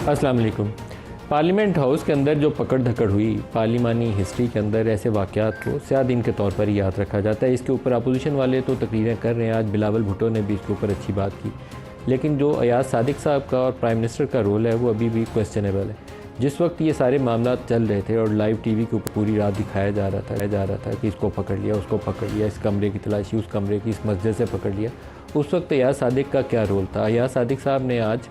अस्सलाम वालेकुम। Parliament house के अंदर जो पकड़ धकड़ हुई, पार्लिमानी हिस्ट्री के अंदर ऐसे वाक़यात को स्याह दिन के तौर पर ही याद रखा जाता है। इसके ऊपर अपोजिशन वाले तो तकरीरें कर रहे हैं, आज बिलावल भुट्टो ने भी इसके ऊपर अच्छी बात की, लेकिन जो अयाज सादिक साहब का और प्राइम मिनिस्टर का रोल है वो अभी भी क्वेश्चनेबल है। जिस वक्त ये सारे मामला चल रहे थे और लाइव टीवी के ऊपर पूरी रात दिखाया जा रहा था कि इसको पकड़ लिया, उसको पकड़ लिया, इस कमरे की तलाशी, उस कमरे की, इस मस्जिद से पकड़ लिया, उस वक्त अयाज सादिक का क्या रोल था। अयाज सादिक साहब ने आज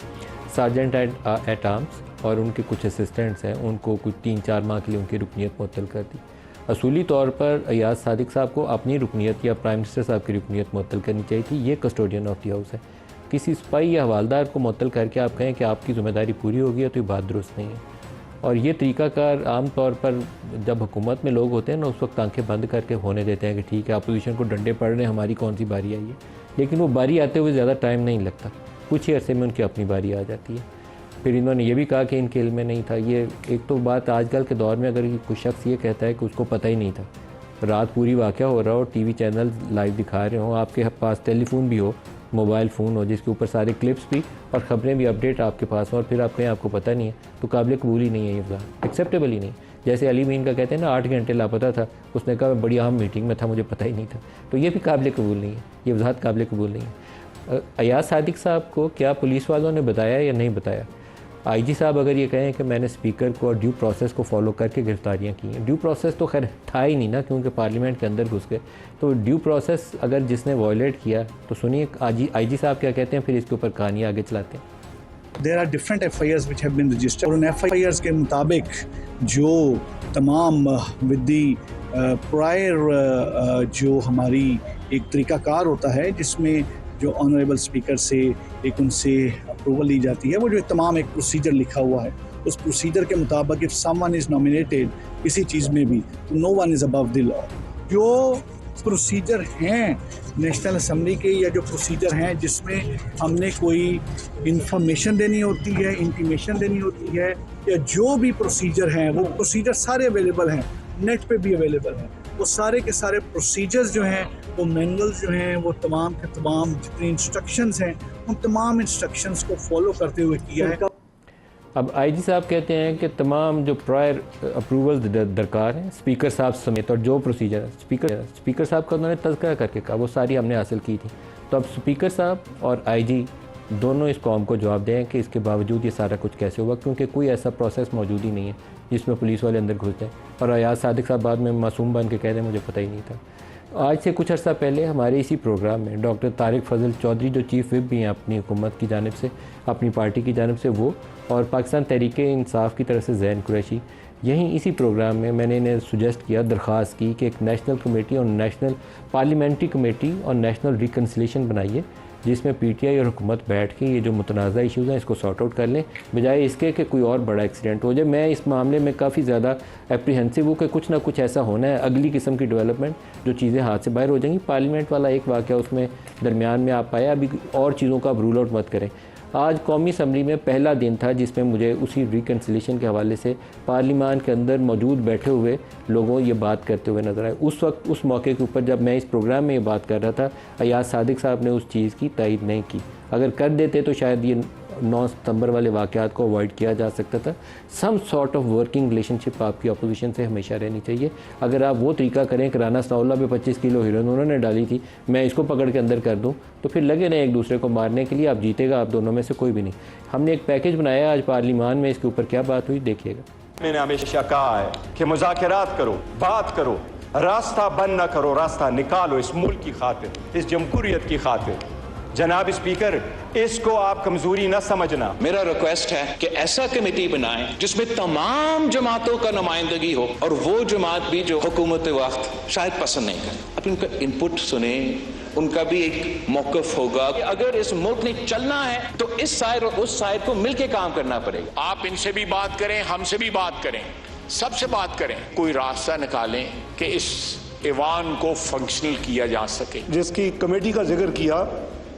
सार्जेंट एट आर्म्स और उनके कुछ असिस्टेंट्स हैं, उनको कुछ 3-4 माह के लिए उनकी रुकनीत मुअत्तल कर दी। असूली तौर पर अयाज सादिक साहब को अपनी रुकनीत या प्राइम मिनिस्टर साहब की रुकनीत मुअत्तल करनी चाहिए थी। ये कस्टोडियन ऑफ द हाउस है। किसी सिपाही या हवालदार को मुअत्तल करके आप कहें कि आपकी ज़िम्मेदारी पूरी होगी है, तो ये बात दुरुस्त नहीं है। और ये तरीक़ाकार आम तौर पर जब हुकूमत में लोग होते हैं ना, उस वक्त आंखें बंद करके होने देते हैं कि ठीक है, अपोजिशन को डंडे पड़ रहे हैं, हमारी कौन सी बारी आई है। लेकिन वो बारी आते हुए ज़्यादा टाइम नहीं लगता, कुछ ही अरसे में उनकी अपनी बारी आ जाती है। फिर इन्होंने ये भी कहा कि इनके इल्म में नहीं था। ये एक तो बात आजकल के दौर में अगर कोई शख्स ये कहता है कि उसको पता ही नहीं था, रात पूरी वाक़या हो रहा हो, टीवी चैनल लाइव दिखा रहे हो, आपके पास टेलीफोन भी हो, मोबाइल फ़ोन हो जिसके ऊपर सारे क्लिप्स भी और ख़बरें भी अपडेट आपके पास हो, और फिर आप कहें आपको पता नहीं है, तो काबिल कबूल ही नहीं है, ये वज़ाहत एक्सेप्टेबल ही नहीं। जैसे अली मीन का कहते हैं ना, 8 घंटे लापता था, उसने कहा मैं बड़ी अहम मीटिंग में था, मुझे पता ही नहीं था, तो ये भी काबिल कबूल नहीं है, ये वज़ाहत काबिल कबूल नहीं है। अयाज सादिक साहब को क्या पुलिस वालों ने बताया या नहीं बताया? आईजी साहब अगर ये कहें कि मैंने स्पीकर को और ड्यू प्रोसेस को फॉलो करके गिरफ्तारियाँ की हैं, ड्यू प्रोसेस तो खैर था ही नहीं ना, क्योंकि पार्लियामेंट के अंदर घुस गए, तो ड्यू प्रोसेस अगर जिसने वायलेट किया तो सुनिए आईजी साहब क्या कहते हैं, फिर इसके ऊपर कहानी आगे चलाते हैं। There are different FIRs which have been registered. और उन FIRs के मुताबिक जो तमाम विद दी प्रायर जो हमारी एक तरीक़ाकार होता है जिसमें जो ऑनरेबल स्पीकर से एक उनसे अप्रूवल ली जाती है, वो जो तमाम एक प्रोसीजर लिखा हुआ है, उस प्रोसीजर के मुताबिक इफ़ समवन इज़ नॉमिनेटेड किसी चीज़ में भी, तो no one is above the law. जो प्रोसीजर हैं नेशनल असम्बली के, या जो प्रोसीजर हैं जिसमें हमने कोई इंफॉर्मेशन देनी होती है, इंटीमेशन देनी होती है, या जो भी प्रोसीजर हैं, वो प्रोसीजर सारे अवेलेबल हैं, नेट पे भी अवेलेबल हैं। वो सारे के सारे प्रोसीजर्स जो हैं, वो मैनुअल्स जो हैं, वो तमाम के तमाम जितनी इंस्ट्रक्शंस हैं, उन तमाम इंस्ट्रक्शंस को फॉलो करते हुए किया है। अब आईजी साहब कहते हैं कि तमाम जो प्रायर अप्रूवल दरकार हैं स्पीकर साहब समेत, और जो प्रोसीजर है स्पीकर साहब का उन्होंने तज़किरा करके कहा, वो सारी हमने हासिल की थी। तो अब स्पीकर साहब और आईजी दोनों इस कौम को जवाब दें कि इसके बावजूद ये सारा कुछ कैसे हुआ, क्योंकि कोई ऐसा प्रोसेस मौजूद ही नहीं है जिसमें पुलिस वाले अंदर घुस जाएँ। और अयाज सादिक साहब बाद में मासूम बन के कह रहे हैं मुझे पता ही नहीं था। आज से कुछ अर्सा पहले हमारे इसी प्रोग्राम में डॉक्टर तारिक फजल चौधरी, जो चीफ विप भी हैं अपनी हुकूमत की जानिब से, अपनी पार्टी की जानिब से, वो और पाकिस्तान तहरीक-ए-इंसाफ की तरफ से ज़ैन कुरैशी, यहीं इसी प्रोग्राम में मैंने इन्हें सुजेस्ट किया, दरख्वास्त की कि एक नेशनल कमेटी और नेशनल पार्लियामेंट्री कमेटी और नेशनल रिकन्सिलेशन बनाइए, जिसमें पीटीआई और हुकूमत बैठ के ये जो मुतनाज़ा इशूज़ हैं इसको सॉर्ट आउट कर लें, बजाय इसके कि कोई और बड़ा एक्सीडेंट हो जाए। मैं इस मामले में काफ़ी ज़्यादा एप्रीहेंसिव हूँ कि कुछ ना कुछ ऐसा होना है, अगली किस्म की डेवलपमेंट, जो चीज़ें हाथ से बाहर हो जाएंगी। पार्लियामेंट वाला एक वाक़या उसमें दरमियान में आप पाया, अभी और चीज़ों का आप रूल आउट मत करें। आज कौमी असम्बली में पहला दिन था जिसमें मुझे उसी रिकन्सिलेशन के हवाले से पार्लियामान के अंदर मौजूद बैठे हुए लोगों ये बात करते हुए नजर आए। उस वक्त उस मौके के ऊपर जब मैं इस प्रोग्राम में ये बात कर रहा था, अयाज सादिक साहब ने उस चीज़ की तायद नहीं की। अगर कर देते तो शायद ये 9 सितंबर वाले वाक़यात को अवॉइड किया जा सकता था। Some sort of working relationship आपकी अपोजिशन से हमेशा रहनी चाहिए। अगर आप वो तरीका करें कि राना सनाउल्लाह पे 25 किलो हीरोइन उन्होंने डाली थी, मैं इसको पकड़ के अंदर कर दूं, तो फिर लगे रहें एक दूसरे को मारने के लिए, आप जीतेगा आप दोनों में से कोई भी नहीं। हमने एक पैकेज बनाया आज पार्लियामान में, इसके ऊपर क्या बात हुई देखिएगा। मैंने हमेशा कहा है कि मुज़ाकरात करो, बात करो, रास्ता बंद ना करो, रास्ता निकालो इस मुल्क की खातिर, इस जमहूरियत की खातिर। जनाब स्पीकर, इसको आप कमजोरी न समझना। मेरा रिक्वेस्ट है कि ऐसा कमेटी बनाएं जिसमें तमाम जमातों का नुमाइंदगी हो, और वो जमात भी जो हुकूमत वक्त शायद पसंद नहीं करे, अब उनका इनपुट सुने, उनका भी एक मौक़िफ़ होगा। अगर इस मुल्क ने चलना है तो इस साइड और उस साइड को मिलकर काम करना पड़ेगा। आप इनसे भी बात करें, हमसे भी बात करें, सबसे बात करें, कोई रास्ता निकालें कि इस ईवान को फंक्शनल किया जा सके। जिसकी कमेटी का जिक्र किया,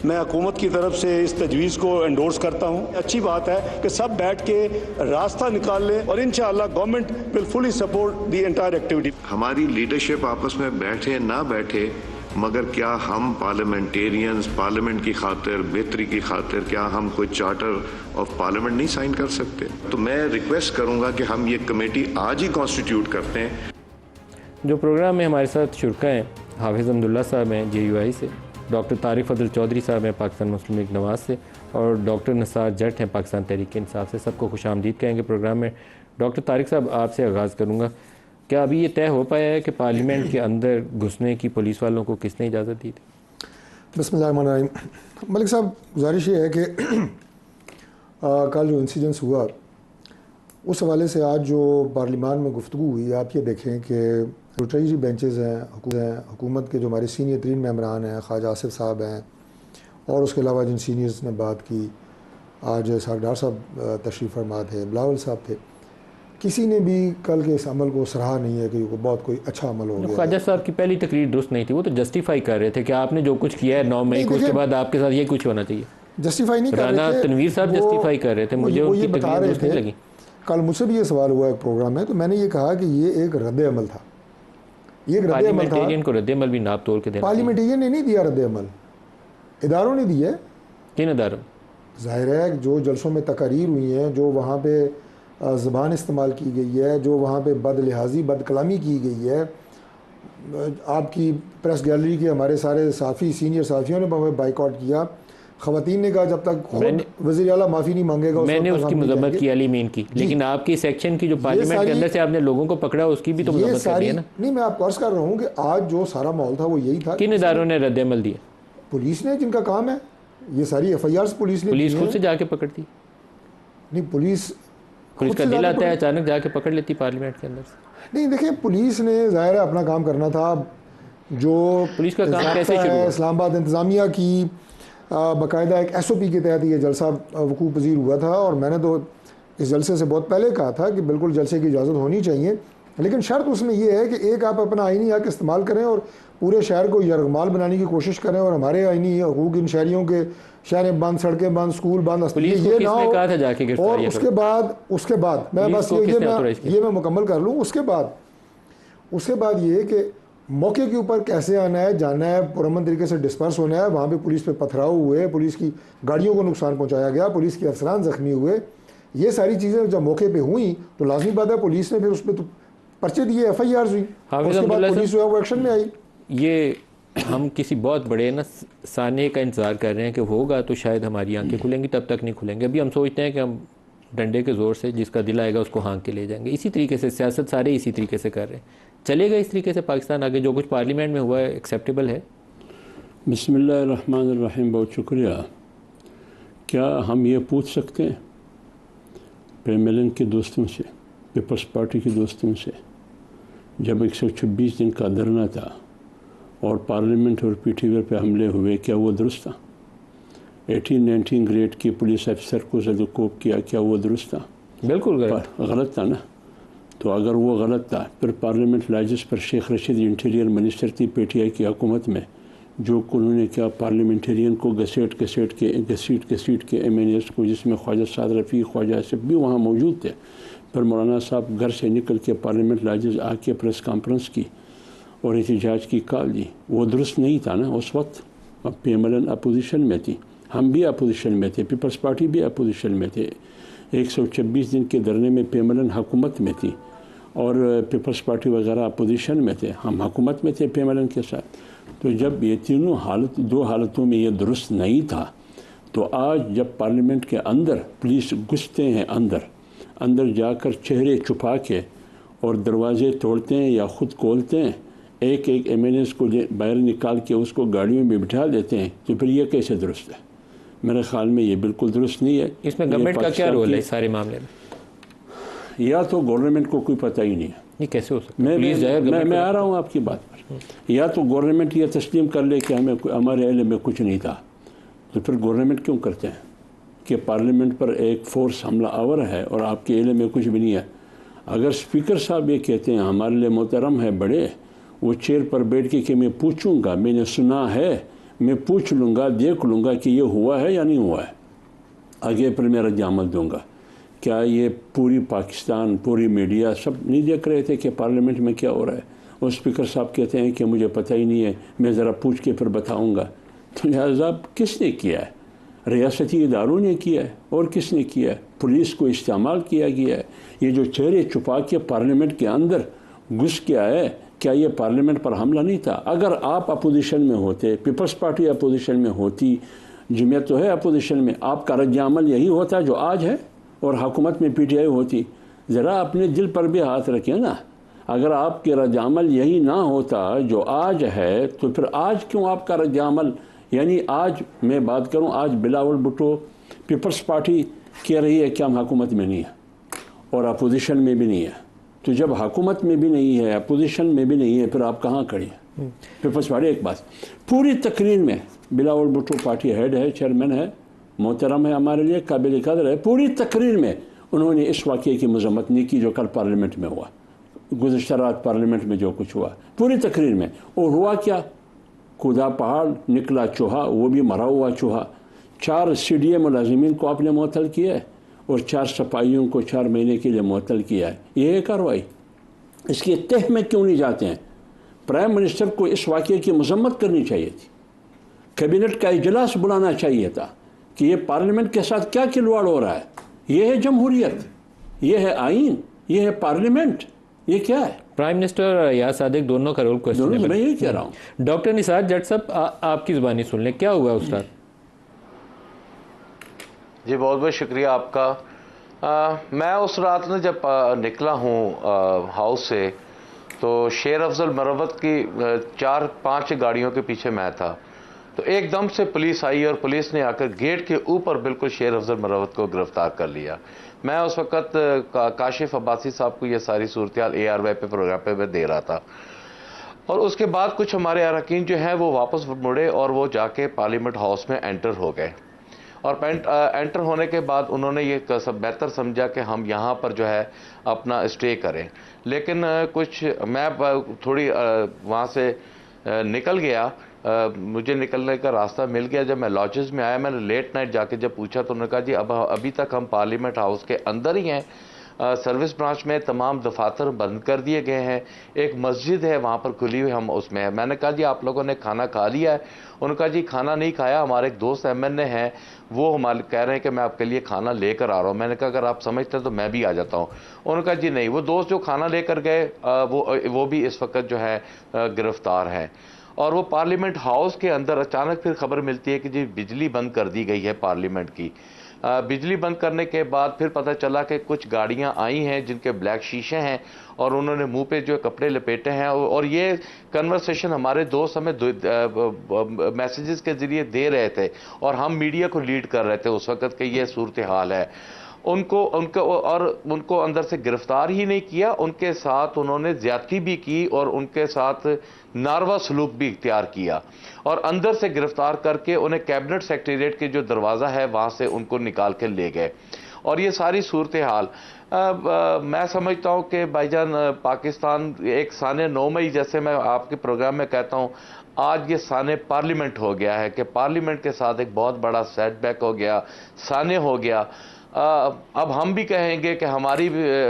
मैं हुकूमत की तरफ से इस तजवीज़ को एंडोर्स करता हूँ। अच्छी बात है कि सब बैठ के रास्ता निकाल लें, और इंशाअल्लाह government will fully support the entire activity. हमारी लीडरशिप आपस में बैठे ना बैठे, मगर क्या हम पार्लियामेंटेरियंस पार्लियामेंट की खातिर बेहतरी की खातिर क्या हम कोई चार्टर ऑफ पार्लियामेंट नहीं साइन कर सकते? तो मैं रिक्वेस्ट करूंगा कि हम ये कमेटी आज ही कॉन्स्टिट्यूट करते हैं। जो प्रोग्राम में हमारे साथ शुरका हैं, हाफिज़ अब्दुल्ला साहब हैं JUI से, डॉक्टर तारिक फजल चौधरी साहब हैं पाकिस्तान मुस्लिम लीग नवाज से, और डॉक्टर नसार जट हैं पाकिस्तान तहरीक इंसाफ से। सबको खुशामदीद कहेंगे प्रोग्राम में। डॉक्टर तारिक साहब, आपसे आगाज़ करूँगा, क्या अभी ये तय हो पाया है कि पार्लियामेंट के अंदर घुसने की पुलिस वालों को किसने इजाज़त दी थी? बिस्मिल्लाहिर्रहमानिर्रहीम। मलिक साहब, गुजारिश ये है कि कल जो इंसिडेंस हुआ उस हवाले से आज जो पार्लियामान में गुफ्तगू हुई, आप ये देखें कि रोटरी बेंचेज़ हैं, हुकूमत के जो हमारे सीनियर तरीन मेम्बरान हैं, ख्वाजा आसिफ साहब हैं, और उसके अलावा जिन सीनियर्स ने बात की, आज सागडार साहब तशरीफ़ फरमा थे, बिलावल साहब थे, किसी ने भी कल के इस अमल को सराहा नहीं है कि बहुत कोई अच्छा अमल हो गया। ख्वाजा साहब की पहली तकरीर दुरुस्त नहीं थी, वो तो जस्टिफाई कर रहे थे कि आपने जो कुछ किया है 9 मई को, उसके बाद आपके साथ ये कुछ होना चाहिए। जस्टिफाई नहीं कर रहे थे, तनवीर साहब जस्टिफाई कर रहे थे, मुझे उनकी तकरीर दुरुस्त नहीं लगी। कल मुझसे भी ये सवाल हुआ एक प्रोग्राम में, तो मैंने ये कहा कि ये एक रद्द अमल था, ये एक रद्द अमल था। पार्लियामेंटेरियन को रद्द अमल भी नाप तोड़ के देना। पार्लियामेंटेरियन ने नहीं दिया रद्द अमल, इदारों ने दिया। किन इदारों? ज़ाहिर है जो जलसों में तकारीर हुई हैं, जो वहाँ पे ज़बान इस्तेमाल की गई है, जो वहाँ पे बद लिहाजी बद कलामी की गई है, आपकी प्रेस गैलरी के हमारे सारे साफ़ी सीनियर साफ़ियों ने हमें बाइकआउट किया। ख़वातीन ने कहा जब तक खुद वज़ीर आला माफ़ी नहीं मांगेगा, मैंने उसकी मज़म्मत की, अली मीन की, लेकिन आपकी सेक्शन की जो पार्लियामेंट के अंदर से आपने लोगों को पकड़ा, उसकी भी तो मज़म्मत करनी है ना। नहीं, मैं आपको अर्ज़ कर रहा हूँ कि आज जो सारा माहौल था वो यही था। किन इदारों ने रद्द अमल दिया? पुलिस ने, जिनका काम है ये सारी FIRs पुलिस ने। पुलिस खुद से जाके पकड़ती? नहीं, पुलिस का दिल आता है अचानक जाके पकड़ लेती पार्लियामेंट के अंदर से? नहीं, देखिए पुलिस ने ज़ाहिर है अपना काम करना था। जो पुलिस का काम कैसे शुरू हुआ? इस्लामाबाद इंतज़ामिया की बाकायदा एक SOP के तहत ये जलसा वकूफ़ पज़ीर हुआ था, और मैंने तो इस जलसे से बहुत पहले कहा था कि बिल्कुल जलसे की इजाज़त होनी चाहिए, लेकिन शर्त उसमें यह है कि एक आप अपना आइनी हक इस्तेमाल करें और पूरे शहर को यरगमाल बनाने की कोशिश करें, और हमारे आइनी हकूक़ इन शहरियों के, शहरें बंद, सड़कें बंद, स्कूल बंद, ये ना हो। और उसके बाद मैं बस ये मैं मुकम्मल कर लूँ। उसके बाद ये कि मौके के ऊपर कैसे आना है, जाना है, पुरअमन तरीके से डिस्पर्स होना है। वहाँ पे पुलिस पे पथराव हुए, पुलिस की गाड़ियों को नुकसान पहुँचाया गया, पुलिस के अफसरान ज़ख्मी हुए। ये सारी चीज़ें जब मौके पे हुई तो लाजमी बात है पुलिस ने फिर उस पर तो पर्चे दिए, FIRs हुई, उसके बाद पुलिस जो है वो एक्शन में आई। ये हम किसी बहुत बड़े ना साने का इंतज़ार कर रहे हैं कि होगा तो शायद हमारी आंखें खुलेंगी, तब तक नहीं खुलेंगे। अभी हम सोचते हैं कि हम डंडे के ज़ोर से जिसका दिल आएगा उसको हाँक के ले जाएंगे। इसी तरीके से सियासत सारे इसी तरीके से कर रहे हैं। चलेगा इस तरीके से पाकिस्तान आगे? जो कुछ पार्लियामेंट में हुआ है एक्सेप्टेबल है? बिस्मिल्लाहिर्रहमानिर्रहीम। बहुत शुक्रिया। क्या हम ये पूछ सकते हैं प्रेमलन के दोस्तों से, पीपल्स पार्टी के दोस्तों से, जब 126 दिन का धरना था और पार्लियामेंट और PTV पे हमले हुए, क्या वो दुरुस्त था? 18-19 ग्रेड की पुलिस अफसर को ज़दकोप किया, क्या वो दुरुस्त था? बिल्कुल गलत था ना। तो अगर वो गलत था, फिर पार्लियामेंट लाइजेस पर शेख रशीद इंटीरियर मिनिस्टर थी PTI की हुकूमत में, जो उन्होंने क्या पार्लियामेंटेरियन को घसीट के MNAs को, जिसमें ख्वाजा साद रफ़ी, ख्वाजा आसिफ भी वहाँ मौजूद थे। फिर मौलाना साहब घर से निकल के पार्लियामेंट लाइजेस आके प्रेस कॉन्फ्रेंस की और एहतजाज की कॉल दी। वो दुरुस्त नहीं था ना उस वक्त। अब PMLN अपोजिशन में थी, हम भी अपोजिशन में थे, पीपल्स पार्टी भी अपोजिशन में थे। 126 दिन के धरने में PMLN हुकूमत में थी और पीपल्स पार्टी वगैरह अपोजिशन में थे, हम हुकूमत में थे PMLN के साथ। तो जब ये तीनों दो हालतों में ये दुरुस्त नहीं था, तो आज जब पार्लियामेंट के अंदर पुलिस घुसते हैं, अंदर जाकर चेहरे छुपा के और दरवाजे तोड़ते हैं या ख़ुद खोलते हैं, एक MNAs को बाहर निकाल के उसको गाड़ियों में बिठा देते हैं, तो फिर ये कैसे दुरुस्त है? मेरे ख्याल में ये बिल्कुल दुरुस्त नहीं है। इसमें गवर्नमेंट का क्या रोल है इस सारे मामले में? या तो गवर्नमेंट को कोई पता ही नहीं है। ये कैसे हो सकता है? मैं आ रहा हूँ आपकी बात पर। या तो गवर्नमेंट ये तस्लीम कर ले कि हमारे इल्म में कुछ नहीं था, तो फिर गवर्नमेंट क्यों करते हैं कि पार्लियामेंट पर एक फोर्स हमला आवर है और आपके इल्म में कुछ भी नहीं है? अगर स्पीकर साहब ये कहते हैं हमारे लिए मोहतरम है बड़े, वो चेयर पर बैठ के कि मैं पूछूंगा, मैंने सुना है, मैं पूछ लूँगा, देख लूँगा कि ये हुआ है या नहीं हुआ है, आगे फिर मैं रद्द-ए-अमल दूँगा। क्या ये पूरी पाकिस्तान, पूरी मीडिया सब नहीं देख रहे थे कि पार्लियामेंट में क्या हो रहा है? और स्पीकर साहब कहते हैं कि मुझे पता ही नहीं है, मैं ज़रा पूछ के फिर बताऊँगा। तो लिहाजा किसने किया है? रियासती इदारों ने किया है। और किसने किया है? पुलिस को इस्तेमाल किया गया है। ये जो चेहरे छुपा के पार्लियामेंट के अंदर घुस के आए, क्या ये पार्लियामेंट पर हमला नहीं था? अगर आप अपोजिशन में होते, पीपल्स पार्टी अपोजिशन में होती, जमीयत तो है अपोजिशन में, आपका रद्द-ए-अमल यही होता जो आज है, और हुकूमत में PTI होती। ज़रा अपने दिल पर भी हाथ रखें ना। अगर आपके रद्द-ए-अमल यही ना होता जो आज है, तो फिर आज क्यों आपका रद्द-ए-अमल? यानी आज मैं बात करूं, आज बिलावल भुट्टो पीपल्स पार्टी कह रही है कि हम हुकूमत में नहीं है और अपोजिशन में भी नहीं है। तो जब हुकूमत में भी नहीं है, अपोजिशन में भी नहीं है, फिर आप कहाँ खड़े हैं? पीपल्स पार्टी एक बात, पूरी तकरीर में बिलावल भुट्टो पार्टी हेड है, चेयरमैन है, मोहतरम है, हमारे लिए काबिल कदर है। पूरी तकरीर में उन्होंने इस वाक़े की मजम्मत नहीं की जो कल पार्लियामेंट में हुआ, गुज़श्ता रात पार्लियामेंट में जो कुछ हुआ पूरी तकरीर में। और हुआ क्या? कूदा पहाड़ निकला चूहा, वो भी मरा हुआ चूहा। 4 CDA मुलाजिमीन को आपने मुअत्तल किया है और 4 सिपाहियों को 4 महीने के लिए मुअत्तल किया है। ये है कार्रवाई? इसकी तह में क्यों नहीं जाते हैं? प्राइम मिनिस्टर को इस वाक़े की मजम्मत करनी चाहिए थी, कैबिनेट का इजलास बुलाना चाहिए था कि ये पार्लियामेंट के साथ क्या खिलवाड़ हो रहा है। ये है जमहूरियत, ये है आइन, ये है पार्लियामेंट, ये क्या है? प्राइम मिनिस्टर और याद सादिक दोनों का रोल क्वेश्चन है। मैं यही कह रहा हूँ। डॉक्टर निसार जट साहब, आपकी ज़ुबानी सुन लें, क्या हुआ उस रात? जी बहुत बहुत शुक्रिया आपका। मैं उस रात में जब निकला हूँ हाउस से, तो शेर अफजल मरवत की 4-5 गाड़ियों के पीछे मैं था। तो एकदम से पुलिस आई और पुलिस ने आकर गेट के ऊपर बिल्कुल शेर अफजल मरवत को गिरफ्तार कर लिया। मैं उस वक़्त काशिफ अब्बासी साहब को ये सारी सूरत-ए-हाल ARY पे प्रोग्राम पे मैं दे रहा था। और उसके बाद कुछ हमारे अरकान जो हैं वो वापस मुड़े और वो जाके पार्लियामेंट हाउस में एंटर हो गए। और एंटर होने के बाद उन्होंने ये सब बेहतर समझा कि हम यहाँ पर जो है अपना स्टे करें। लेकिन कुछ मैं थोड़ी वहाँ से निकल गया, मुझे निकलने का रास्ता मिल गया। जब मैं लॉजेस में आया, मैंने लेट नाइट जाके जब पूछा तो उन्होंने कहा जी अभी तक हम पार्लियामेंट हाउस के अंदर ही हैं, सर्विस ब्रांच में तमाम दफातर बंद कर दिए गए हैं, एक मस्जिद है वहाँ पर खुली हुई, हम उसमें हैं। मैंने कहा जी आप लोगों ने खाना खा लिया है? उन्होंने कहा जी खाना नहीं खाया, हमारे एक दोस्त MNA हैं, वो हमारे कह रहे हैं कि मैं आपके लिए खाना लेकर आ रहा हूँ। मैंने कहा अगर आप समझते हैं तो मैं भी आ जाता हूँ। उन्होंने कहा जी नहीं, वो दोस्त जो खाना लेकर गए वो भी इस वक्त जो है गिरफ्तार हैं। और वो पार्लियामेंट हाउस के अंदर अचानक फिर खबर मिलती है कि जी बिजली बंद कर दी गई है पार्लियामेंट की। बिजली बंद करने के बाद फिर पता चला कि कुछ गाड़ियां आई हैं जिनके ब्लैक शीशे हैं और उन्होंने मुंह पे जो कपड़े लपेटे हैं। और ये कन्वर्सेशन हमारे दोस्त हमें मैसेजेस के ज़रिए दे रहे थे और हम मीडिया को लीड कर रहे थे उस वक्त कि ये सूरत हाल है। उनको अंदर से गिरफ्तार ही नहीं किया, उनके साथ उन्होंने ज्यादती भी की और उनके साथ नारवा सलूक भी इख्तियार किया और अंदर से गिरफ्तार करके उन्हें कैबिनेट सेक्रेटेरिएट के जो दरवाज़ा है वहाँ से उनको निकाल के ले गए। और ये सारी सूरत हाल मैं समझता हूँ कि भाईजान पाकिस्तान एक साने 9 मई जैसे मैं आपके प्रोग्राम में कहता हूँ, आज ये साने पार्लियामेंट हो गया है कि पार्लियामेंट के साथ एक बहुत बड़ा सेटबैक हो गया, साने हो गया। अब हम भी कहेंगे कि हमारी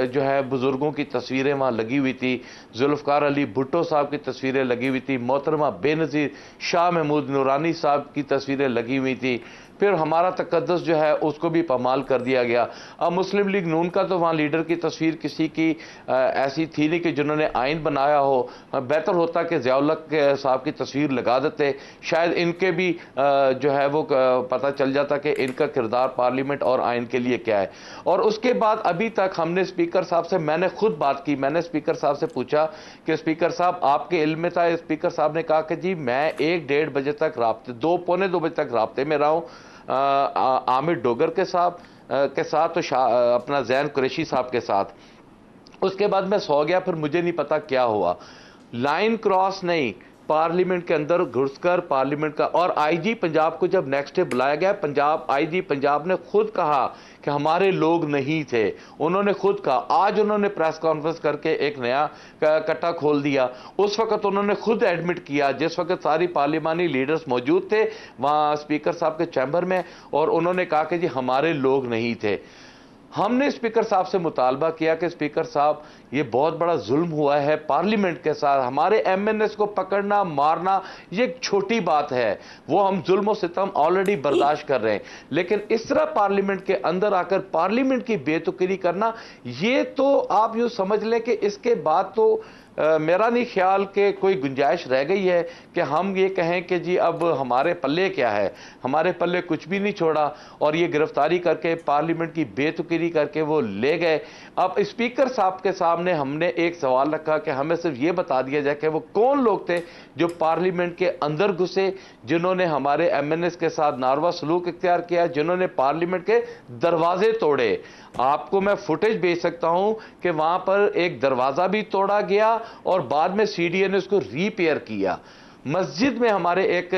जो है बुज़ुर्गों की तस्वीरें वहाँ लगी हुई थी, जुल्फ़कार अली भुट्टो साहब की तस्वीरें लगी हुई थी, मोहतरमा बेनज़ीर शाह महमूद नूरानी साहब की तस्वीरें लगी हुई थी। फिर हमारा तकद्दस जो है उसको भी पामाल कर दिया गया। अब मुस्लिम लीग नून का तो वहाँ लीडर की तस्वीर किसी की ऐसी थी नहीं कि जिन्होंने आइन बनाया हो। बेहतर होता कि ज़ियाउल-हक साहब की तस्वीर लगा देते, शायद इनके भी जो है वो पता चल जाता कि इनका किरदार पार्लियामेंट और आइन के लिए क्या है। और उसके बाद अभी तक हमने स्पीकर साहब से, मैंने खुद बात की, मैंने स्पीकर साहब से पूछा कि स्पीकर साहब आपके इल्म में था? स्पीकर साहब ने कहा कि जी मैं 1-1.5 बजे तक राब्ते, 2 पौने 2 बजे तक राब्ते में रहा हूँ आमिर डोगर के साथ तो अपना जैन कुरैशी साहब के साथ। उसके बाद मैं सो गया, फिर मुझे नहीं पता क्या हुआ। लाइन क्रॉस नहीं, पार्लियामेंट के अंदर घुसकर पार्लियामेंट का। और IG पंजाब को जब नेक्स्ट डे बुलाया गया, IG पंजाब ने खुद कहा कि हमारे लोग नहीं थे, उन्होंने खुद कहा। आज उन्होंने प्रेस कॉन्फ्रेंस करके एक नया कट्टा खोल दिया। उस वक्त उन्होंने खुद एडमिट किया, जिस वक्त सारी पार्लियामानी लीडर्स मौजूद थे वहाँ स्पीकर साहब के चैम्बर में, और उन्होंने कहा कि जी हमारे लोग नहीं थे। हमने स्पीकर साहब से मुतालबा किया कि स्पीकर साहब ये बहुत बड़ा जुल्म हुआ है पार्लियामेंट के साथ, हमारे MNS को पकड़ना मारना ये एक छोटी बात है, वो हम जुल्म और सितम ऑलरेडी बर्दाश्त कर रहे हैं, लेकिन इस तरह पार्लियामेंट के अंदर आकर पार्लियामेंट की बेतुकीरी करना, ये तो आप यूँ समझ लें कि इसके बाद तो मेरा नहीं ख्याल कि कोई गुंजाइश रह गई है कि हम ये कहें कि जी अब हमारे पल्ले क्या है, हमारे पल्ले कुछ भी नहीं छोड़ा और ये गिरफ्तारी करके पार्लियामेंट की बेतुकीरी करके वो ले गए। अब स्पीकर साहब के सामने हमने एक सवाल रखा कि हमें सिर्फ ये बता दिया जाए कि वो कौन लोग थे जो पार्लियामेंट के अंदर घुसे, जिन्होंने हमारे MNS के साथ नारवा सलूक इख्तियार किया, जिन्होंने पार्लियामेंट के दरवाजे तोड़े। आपको मैं फुटेज भेज सकता हूं कि वहां पर एक दरवाजा भी तोड़ा गया और बाद में CDA ने उसको रिपेयर किया। मस्जिद में हमारे एक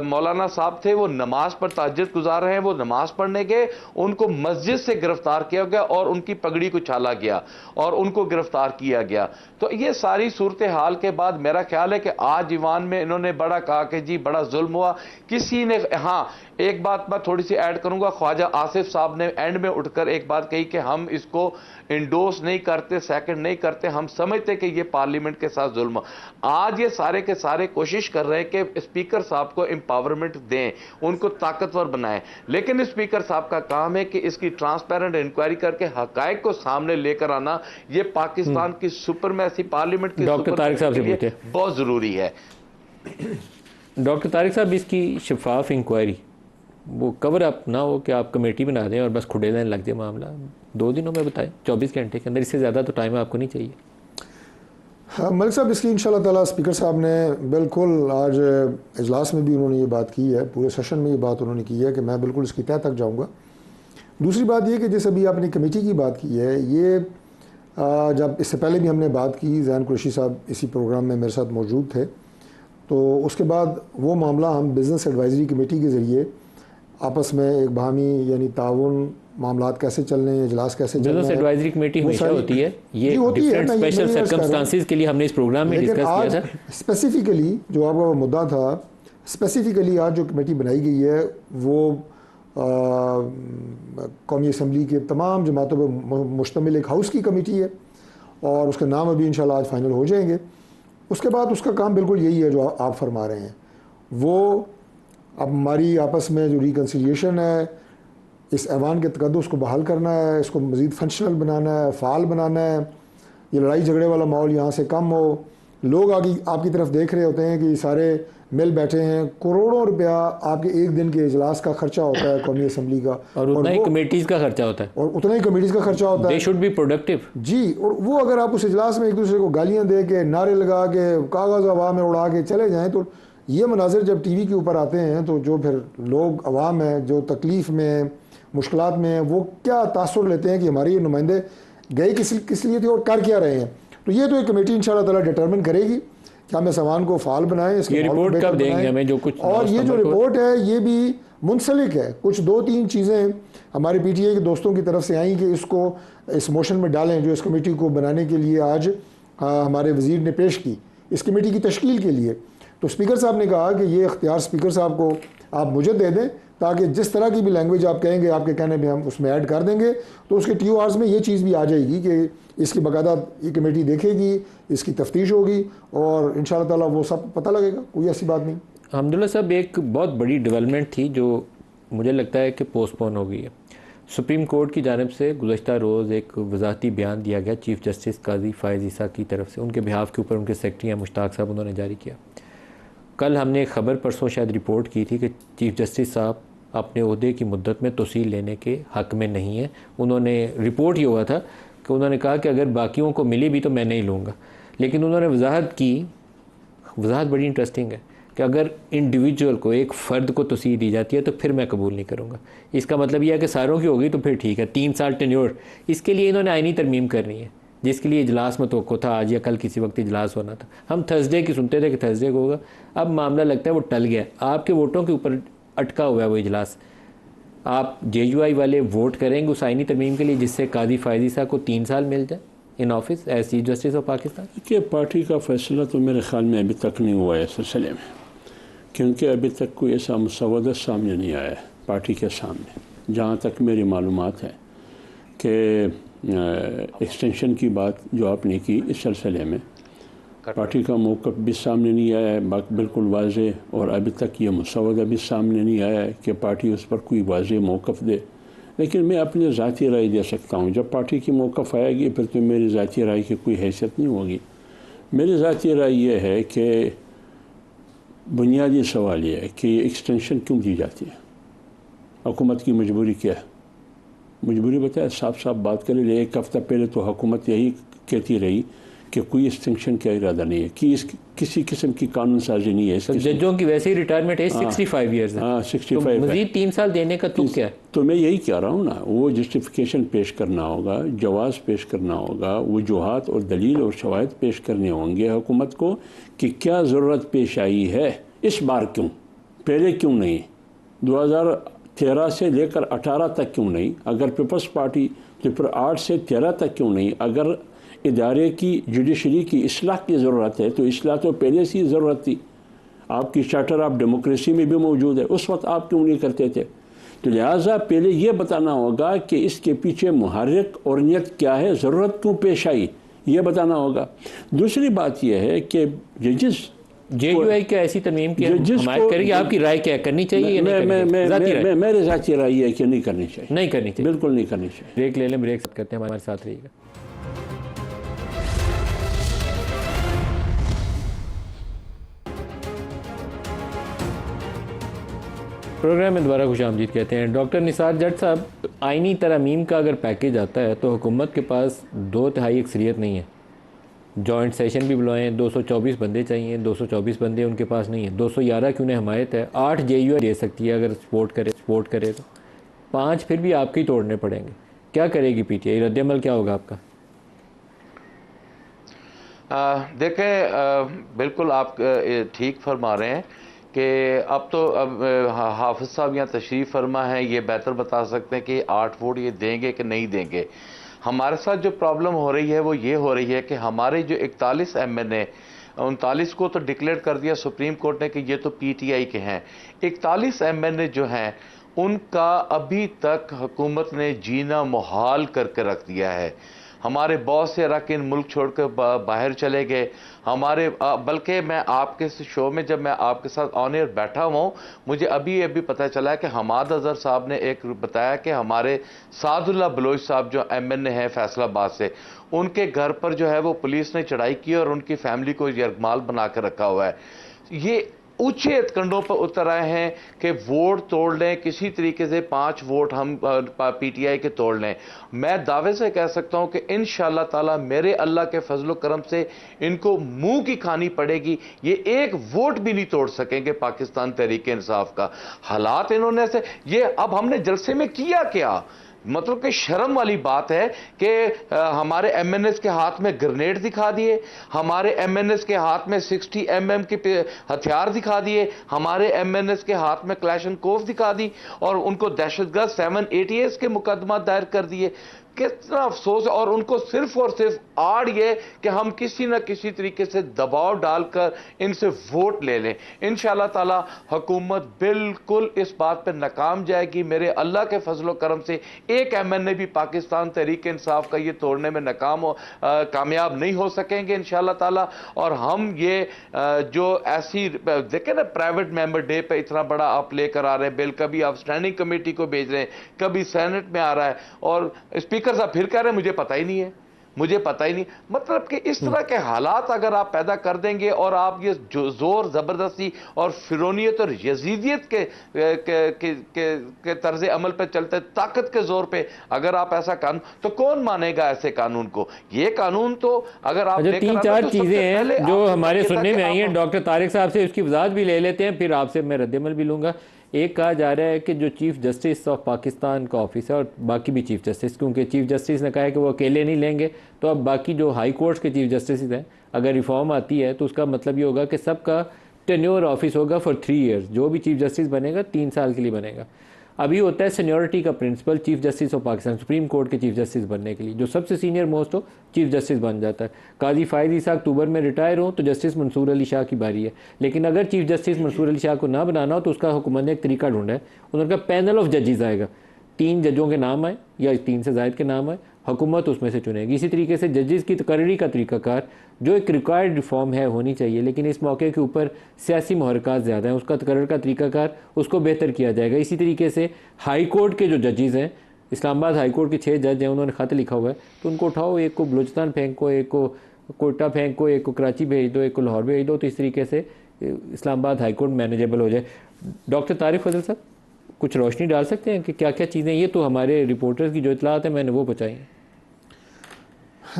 मौलाना साहब थे, वो नमाज पर तहज्जुद गुजार रहे हैं, वो नमाज पढ़ने गए, उनको मस्जिद से गिरफ्तार किया गया और उनकी पगड़ी को छाला गया और उनको गिरफ्तार किया गया। तो ये सारी सूरत हाल के बाद मेरा ख्याल है कि आज ईवान में इन्होंने बड़ा कहा कि जी बड़ा जुल्म हुआ किसी ने। हाँ, एक बात मैं थोड़ी सी ऐड करूंगा, ख्वाजा आसिफ साहब ने एंड में उठकर एक बात कही कि हम इसको इंडोर्स नहीं करते, सेकंड नहीं करते, हम समझते कि ये पार्लियामेंट के साथ जुल्म। आज ये सारे के सारे कोशिश कर रहे हैं कि स्पीकर साहब को एम्पावरमेंट दें, उनको ताकतवर बनाएं, लेकिन स्पीकर साहब का काम है कि इसकी ट्रांसपेरेंट इंक्वायरी करके हकायक को सामने लेकर आना। ये पाकिस्तान की सुपरमैसी, पार्लियामेंट की डॉक्टर तारिक साहब से पूछते हैं, बहुत जरूरी है। डॉक्टर तारिक साहब, इसकी शफाफ इंक्वायरी वो कवर अप ना हो कि आप कमेटी बना दें और बस खुडे देने लग जाए मामला, 2 दिनों में बताएं, 24 घंटे के अंदर, इससे ज़्यादा तो टाइम आपको नहीं चाहिए। हाँ मलिक साहब, इसकी इंशाल्लाह ताला स्पीकर साहब ने बिल्कुल आज इजलास में भी उन्होंने ये बात की है, पूरे सेशन में ये बात उन्होंने की है कि मैं बिल्कुल इसकी तह तक जाऊँगा। दूसरी बात ये कि जैसे अभी आपने कमेटी की बात की है, ये जब इससे पहले भी हमने बात की, ज़ैन कुरैशी साहब इसी प्रोग्राम में मेरे साथ मौजूद थे, तो उसके बाद वो मामला हम बिज़नेस एडवाइजरी कमेटी के ज़रिए आपस में एक बाहमी यानी ताउन मामलात कैसे चलने हैं, इजलास कैसे चलने हैं। बिज़नेस एडवाइजरी कमेटी हमेशा होती है, ये डिफरेंट स्पेशल सर्कमस्टांसेस के लिए हमने इस प्रोग्राम में डिस्कस किया था। स्पेसिफिकली जो आपका मुद्दा था, स्पेसिफिकली आज जो कमेटी बनाई गई है वो कौमी असम्बली के तमाम जमातों पर मुश्तमिल एक हाउस की कमेटी है और उसका नाम अभी इंशाल्लाह आज फाइनल हो जाएंगे। उसके बाद उसका काम बिल्कुल यही है जो आप फरमा रहे हैं। वो अब हमारी आपस में जो रिकन्सिलिएशन है, इस ऐवान के तकद्दुस को बहाल करना है, इसको मज़ीद फंक्शनल बनाना है, फ़ाल बनाना है, ये लड़ाई झगड़े वाला माहौल यहाँ से कम हो। लोग आगे आपकी तरफ देख रहे होते हैं कि सारे मिल बैठे हैं, करोड़ों रुपया आपके एक दिन के इजलास का खर्चा होता है कौमी असम्बली का, और उतना ही कमेटीज़ का खर्चा होता है, और उतना ही कमेटीज़ का खर्चा होता है। दे शुड बी प्रोडक्टिव जी। और वो अगर आप उस इजलास में एक दूसरे को गालियाँ दे के, नारे लगा के, कागज़ हवा में उड़ा के चले जाएँ, तो ये मनाजिर जब TV के ऊपर आते हैं तो जो फिर लोग अवाम है जो तकलीफ़ में मुश्किलात में हैं, वो क्या तासुर लेते हैं कि हमारे ये नुमाइंदे गए किस लिए थे और कर क्या रहे हैं। तो ये तो एक कमेटी इंशाल्लाह ताला डिटरमिन करेगी कि हम इस अवान को फ़ाल बनाएं, इसके रिपोर्ट कब देंगे हमें जो कुछ। और ये जो रिपोर्ट है ये भी मुंसलिक है, कुछ 2-3 चीज़ें हमारे PTI के दोस्तों की तरफ से आई कि इसको इस मोशन में डालें जो इस कमेटी को बनाने के लिए आज हमारे वज़ीर ने पेश की, इस कमेटी की तश्कील के लिए। तो स्पीकर साहब ने कहा कि ये इख्तियार स्पीकर साहब को आप मुझे दे दें, ताकि जिस तरह की भी लैंग्वेज आप कहेंगे आपके कहने में हम उसमें ऐड कर देंगे। तो उसके TORs में ये चीज़ भी आ जाएगी कि इसकी बाकायदा ये कमेटी देखेगी, इसकी तफ्तीश होगी और इंशाअल्लाह ताला वो सब पता लगेगा, कोई ऐसी बात नहीं। अल्हम्दुलिल्लाह साहब, एक बहुत बड़ी डेवलपमेंट थी जो मुझे लगता है कि पोस्टपोन हो गई है। सुप्रीम कोर्ट की जानिब से गुज़श्ता रोज़ एक वज़ाहती बयान दिया गया चीफ़ जस्टिस काजी फ़ायज़ ईसा की तरफ से, उनके बिहाफ के ऊपर उनके सेक्रेटरी हैं मुश्ताक साहब, उन्होंने जारी किया। कल हमने एक ख़बर परसों शायद रिपोर्ट की थी कि चीफ़ जस्टिस साहब अपने ओहदे की मुद्दत में तौसील लेने के हक़ में नहीं है। उन्होंने रिपोर्ट ये हुआ था कि उन्होंने कहा कि अगर बाकियों को मिली भी तो मैं नहीं लूँगा, लेकिन उन्होंने वजाहत बड़ी इंटरेस्टिंग है कि अगर इंडिविजुअल को, एक फ़र्द को तौसील दी जाती है तो फिर मैं कबूल नहीं करूँगा। इसका मतलब यह है कि सारों की होगी तो फिर ठीक है, 3 साल टेन्योर। इसके लिए इन्होंने आईनी तरमीम करनी है, जिसके लिए इजलास में तवक्को था आज या कल किसी वक्त इजलास होना था। हम थर्सडे की सुनते थे कि थर्सडे को होगा, अब मामला लगता है वो टल गया, आपके वोटों के ऊपर अटका हुआ है वो इजलास। आप JUI वाले वोट करेंगे उस आईनी तरमीम के लिए जिससे काजी फ़ायज़ ईसा को 3 साल मिल जाए in office as chief justice of Pakistan. कि पार्टी का फैसला तो मेरे ख्याल में अभी तक नहीं हुआ है इस सिलसिले में, क्योंकि अभी तक कोई ऐसा मुसव्वदा सामने नहीं आया है पार्टी के सामने, जहाँ तक मेरी मालूमात है। कि एक्सटेंशन की बात जो आपने की इस सिलसिले में पार्टी का मौक़िफ़ भी सामने नहीं आया है बिल्कुल वाज़ेह, और अभी तक ये मुसव्वदा भी सामने नहीं आया है कि पार्टी उस पर कोई वाज़ेह मौक़िफ़ दे। लेकिन मैं अपनी ज़ाती राय दे सकता हूँ। जब पार्टी की मौक़िफ़ आएगी फिर तो मेरी ज़ाती राय की कोई हैसियत नहीं होगी। मेरी ज़ाती राय ये है कि बुनियादी सवाल ये है कि ये एक्सटेंशन क्यों दी जाती है, हुकूमत की मजबूरी क्या है? मजबूरी बताए, साफ साफ बात करें। एक हफ़्ता पहले तो हुकूमत यही कहती रही कि कोई एक्सटेंशन का इरादा नहीं है, कि किसी किस्म की कानून साजी नहीं है। जजों की वैसे ही रिटायरमेंट है 65 ईयर्स है। हाँ 65 तो मज़ीद 3 साल देने का तुक क्या है? तो मैं यही कह रहा हूँ ना, वो जस्टिफिकेशन पेश करना होगा, जवाज़ पेश करना होगा, वजूहात और दलील और शवाहिद पेश करने होंगे हुकूमत को कि क्या ज़रूरत पेश आई है इस बार, क्यों पहले क्यों नहीं, 2013 से लेकर 18 तक क्यों नहीं, अगर पीपल्स पार्टी तो फिर 8 से 13 तक क्यों नहीं, अगर इदारे की जुडिशरी की इस्लाह की ज़रूरत है तो इस्लाह तो पहले से ही ज़रूरत थी। आपकी चार्टर ऑफ डेमोक्रेसी में भी मौजूद है, उस वक्त आप क्यों नहीं करते थे? तो लिहाजा पहले ये बताना होगा कि इसके पीछे मुहर्रिक और नियत क्या है, ज़रूरत क्यों पेश आई, ये बताना होगा। दूसरी बात यह है कि जजेस JUI क्या ऐसी तरमीम की हमायत करेगी? आपकी राय क्या करनी चाहिए? मेरे ज़ाती राय है कि नहीं करनी चाहिए। नहीं करनी चाहिए, बिल्कुल नहीं करनी चाहिए। ब्रेक ले लें, ब्रेक करते हैं, हमारे साथ रहिएगा। प्रोग्राम में दोबारा खुशामदीद कहते हैं। डॉक्टर निसार जट साहब, आइनी तरमीम का अगर पैकेज आता है तो हुकूमत के पास 2/3 अक्सरियत नहीं है। जॉइंट सेशन भी बुलाएं, 224 बंदे चाहिए, 224 बंदे उनके पास नहीं है। 211 की उन्हें हमायत है, 8 JUI दे सकती है अगर सपोर्ट करे तो 5 फिर भी आपके ही तोड़ने पड़ेंगे। क्या करेगी PTI? रद्द-ए-अमल क्या होगा आपका? देखें, बिल्कुल आप ठीक फरमा रहे हैं कि अब तो हाफिज़ साहब यहाँ तशरीफ़ फरमा है, ये बेहतर बता सकते हैं कि 8 वोट ये देंगे कि नहीं देंगे। हमारे साथ जो प्रॉब्लम हो रही है वो ये हो रही है कि हमारे जो 41 MNA, 39 को तो डिक्लेयर कर दिया सुप्रीम कोर्ट ने कि ये तो PTI के हैं। 41 MNA जो हैं उनका अभी तक हुकूमत ने जीना मुहाल करके रख दिया है। हमारे बहुत से अरकान मुल्क छोड़कर बाहर चले गए। हमारे बल्कि मैं आपके शो में जब मैं आपके साथ ऑन एयर बैठा हुआ हूँ, मुझे अभी पता चला है कि हमाद अजहर साहब ने एक बताया कि हमारे सादुल्ला बलोच साहब जो MNA हैं फैसलाबाद से, उनके घर पर जो है वो पुलिस ने चढ़ाई की और उनकी फैमिली को यरगमाल बना कर रखा हुआ है। ये ऊंचे कंडों पर उतर आए हैं कि वोट तोड़ लें, किसी तरीके से 5 वोट हम PTI के तोड़ लें। मैं दावे से कह सकता हूं कि इंशाअल्लाह ताला मेरे अल्लाह के फजलो करम से इनको मुंह की खानी पड़ेगी। ये एक वोट भी नहीं तोड़ सकेंगे पाकिस्तान तहरीक इंसाफ का। हालात इन्होंने ऐसे, ये अब हमने जलसे में किया क्या, मतलब कि शर्म वाली बात है कि हमारे MNAs के हाथ में ग्रेनेड दिखा दिए, हमारे MNAs के हाथ में 60 mm के हथियार दिखा दिए, हमारे MNAs के हाथ में क्लैशनकोफ दिखा दी और उनको दहशतगर्द 788 के मुकदमा दायर कर दिए। कितना अफसोस है। और उनको सिर्फ और सिर्फ आड़ ये कि हम किसी न किसी तरीके से दबाव डालकर इनसे वोट ले लें। इंशाअल्लाह ताला हुकूमत बिल्कुल इस बात पर नाकाम जाएगी। मेरे अल्लाह के फजलो करम से एक MNA भी पाकिस्तान तहरीक इंसाफ का ये तोड़ने में कामयाब नहीं हो सकेंगे इंशाअल्लाह ताला। और हम ये जो ऐसी देखें ना, प्राइवेट मेंबर डे पे इतना बड़ा आप लेकर आ रहे हैं बिल, कभी आप स्टैंडिंग कमेटी को भेज रहे हैं, कभी सेनेट में आ रहा है और स्पीकर साहब फिर कह रहे हैं मुझे पता ही नहीं है, मुझे पता ही नहीं। मतलब कि इस तरह के हालात अगर आप पैदा कर देंगे और आप ये जोर जबरदस्ती और फिरौनियत और यजीदियत के तर्ज अमल पे चलते, ताकत के जोर पे अगर आप ऐसा कानून, तो कौन मानेगा ऐसे कानून को? ये कानून तो अगर आप 3-4 चीजें हैं जो हमारे सुनने में आई हैं डॉक्टर तारिक साहब से, उसकी वजाहत भी ले लेते हैं, फिर आपसे मैं रद्द-ए-अमल भी लूंगा। एक कहा जा रहा है कि जो चीफ जस्टिस ऑफ पाकिस्तान का ऑफिस है और बाकी भी चीफ जस्टिस, क्योंकि चीफ जस्टिस ने कहा है कि वो अकेले नहीं लेंगे, तो अब बाकी जो हाई कोर्ट्स के चीफ जस्टिस हैं, अगर रिफॉर्म आती है तो उसका मतलब ये होगा कि सबका टेन्योर ऑफिस होगा फॉर 3 ईयर्स। जो भी चीफ जस्टिस बनेगा 3 साल के लिए बनेगा। अभी होता है सीनियरिटी का principle chief justice of Pakistan, supreme court के चीफ जस्टिस बनने के लिए जो सबसे सीनियर मोस्ट हो चीफ जस्टिस बन जाता है। काजी फायद ईसा अक्टूबर में रिटायर हो तो जस्टिस मंसूर अली शाह की बारी है। लेकिन अगर चीफ जस्टिस मंसूर अली शाह को ना बनाना हो तो उसका हुकूमत ने एक तरीका ढूंढा है, उनका पैनल ऑफ जजेस आएगा। 3 जजों के नाम आए या 3 से ज़ायद के नाम आए, हुकूमत उसमें से चुनेगी। इसी तरीके से जजेस की तकर्री का तरीक़ाकार जो एक रिक्वायर्ड रिफॉर्म है होनी चाहिए, लेकिन इस मौके के ऊपर सियासी महरक़ात ज़्यादा हैं, उसका तकर्र का तरीक़ाकार उसको बेहतर किया जाएगा। इसी तरीके से हाई कोर्ट के जो जजेस हैं, इस्लामाबाद हाई कोर्ट के 6 जज हैं, उन्होंने ख़त लिखा हुआ है, तो उनको उठाओ, एक को बलूचिस्तान फेंको, एक को कोयटा फेंको, एक को कराची भेज दो, एक को लाहौर भेज दो, तो इस तरीके से इस्लामाबाद हाई कोर्ट मैनेजेबल हो जाए। डॉक्टर तारिक फजल साहब कुछ रोशनी डाल सकते हैं कि क्या क्या चीज़ें, ये तो हमारे रिपोर्टर्स की जो इतलात है मैंने वो बचाई हैं।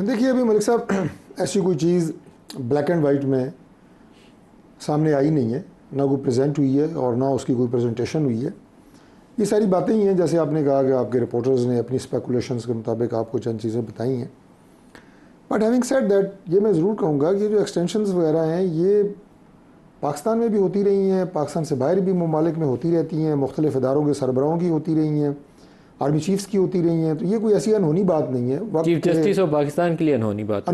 देखिए अभी मलिक साहब ऐसी कोई चीज़ ब्लैक एंड वाइट में सामने आई नहीं है, ना कोई प्रेजेंट हुई है और ना उसकी कोई प्रेजेंटेशन हुई है। ये सारी बातें ही हैं, जैसे आपने कहा कि आपके रिपोर्टर्स ने अपनी स्पेकुलेशंस के मुताबिक आपको चंद चीज़ें बताई हैं। बट हैविंग सेड दैट, ये मैं ज़रूर कहूँगा कि जो एक्सटेंशंस वगैरह हैं ये पाकिस्तान में भी होती रही हैं, पाकिस्तान से बाहर भी ममालिक में होती रहती हैं, मुख्तलिफ इदारों के सरबराहों की होती रही हैं, आर्मी चीफ्स की होती रही हैं, तो ये कोई ऐसी अनहोनी बात नहीं है। चीफ जस्टिस ऑफ पाकिस्तान के लिए अनहोनी बात है,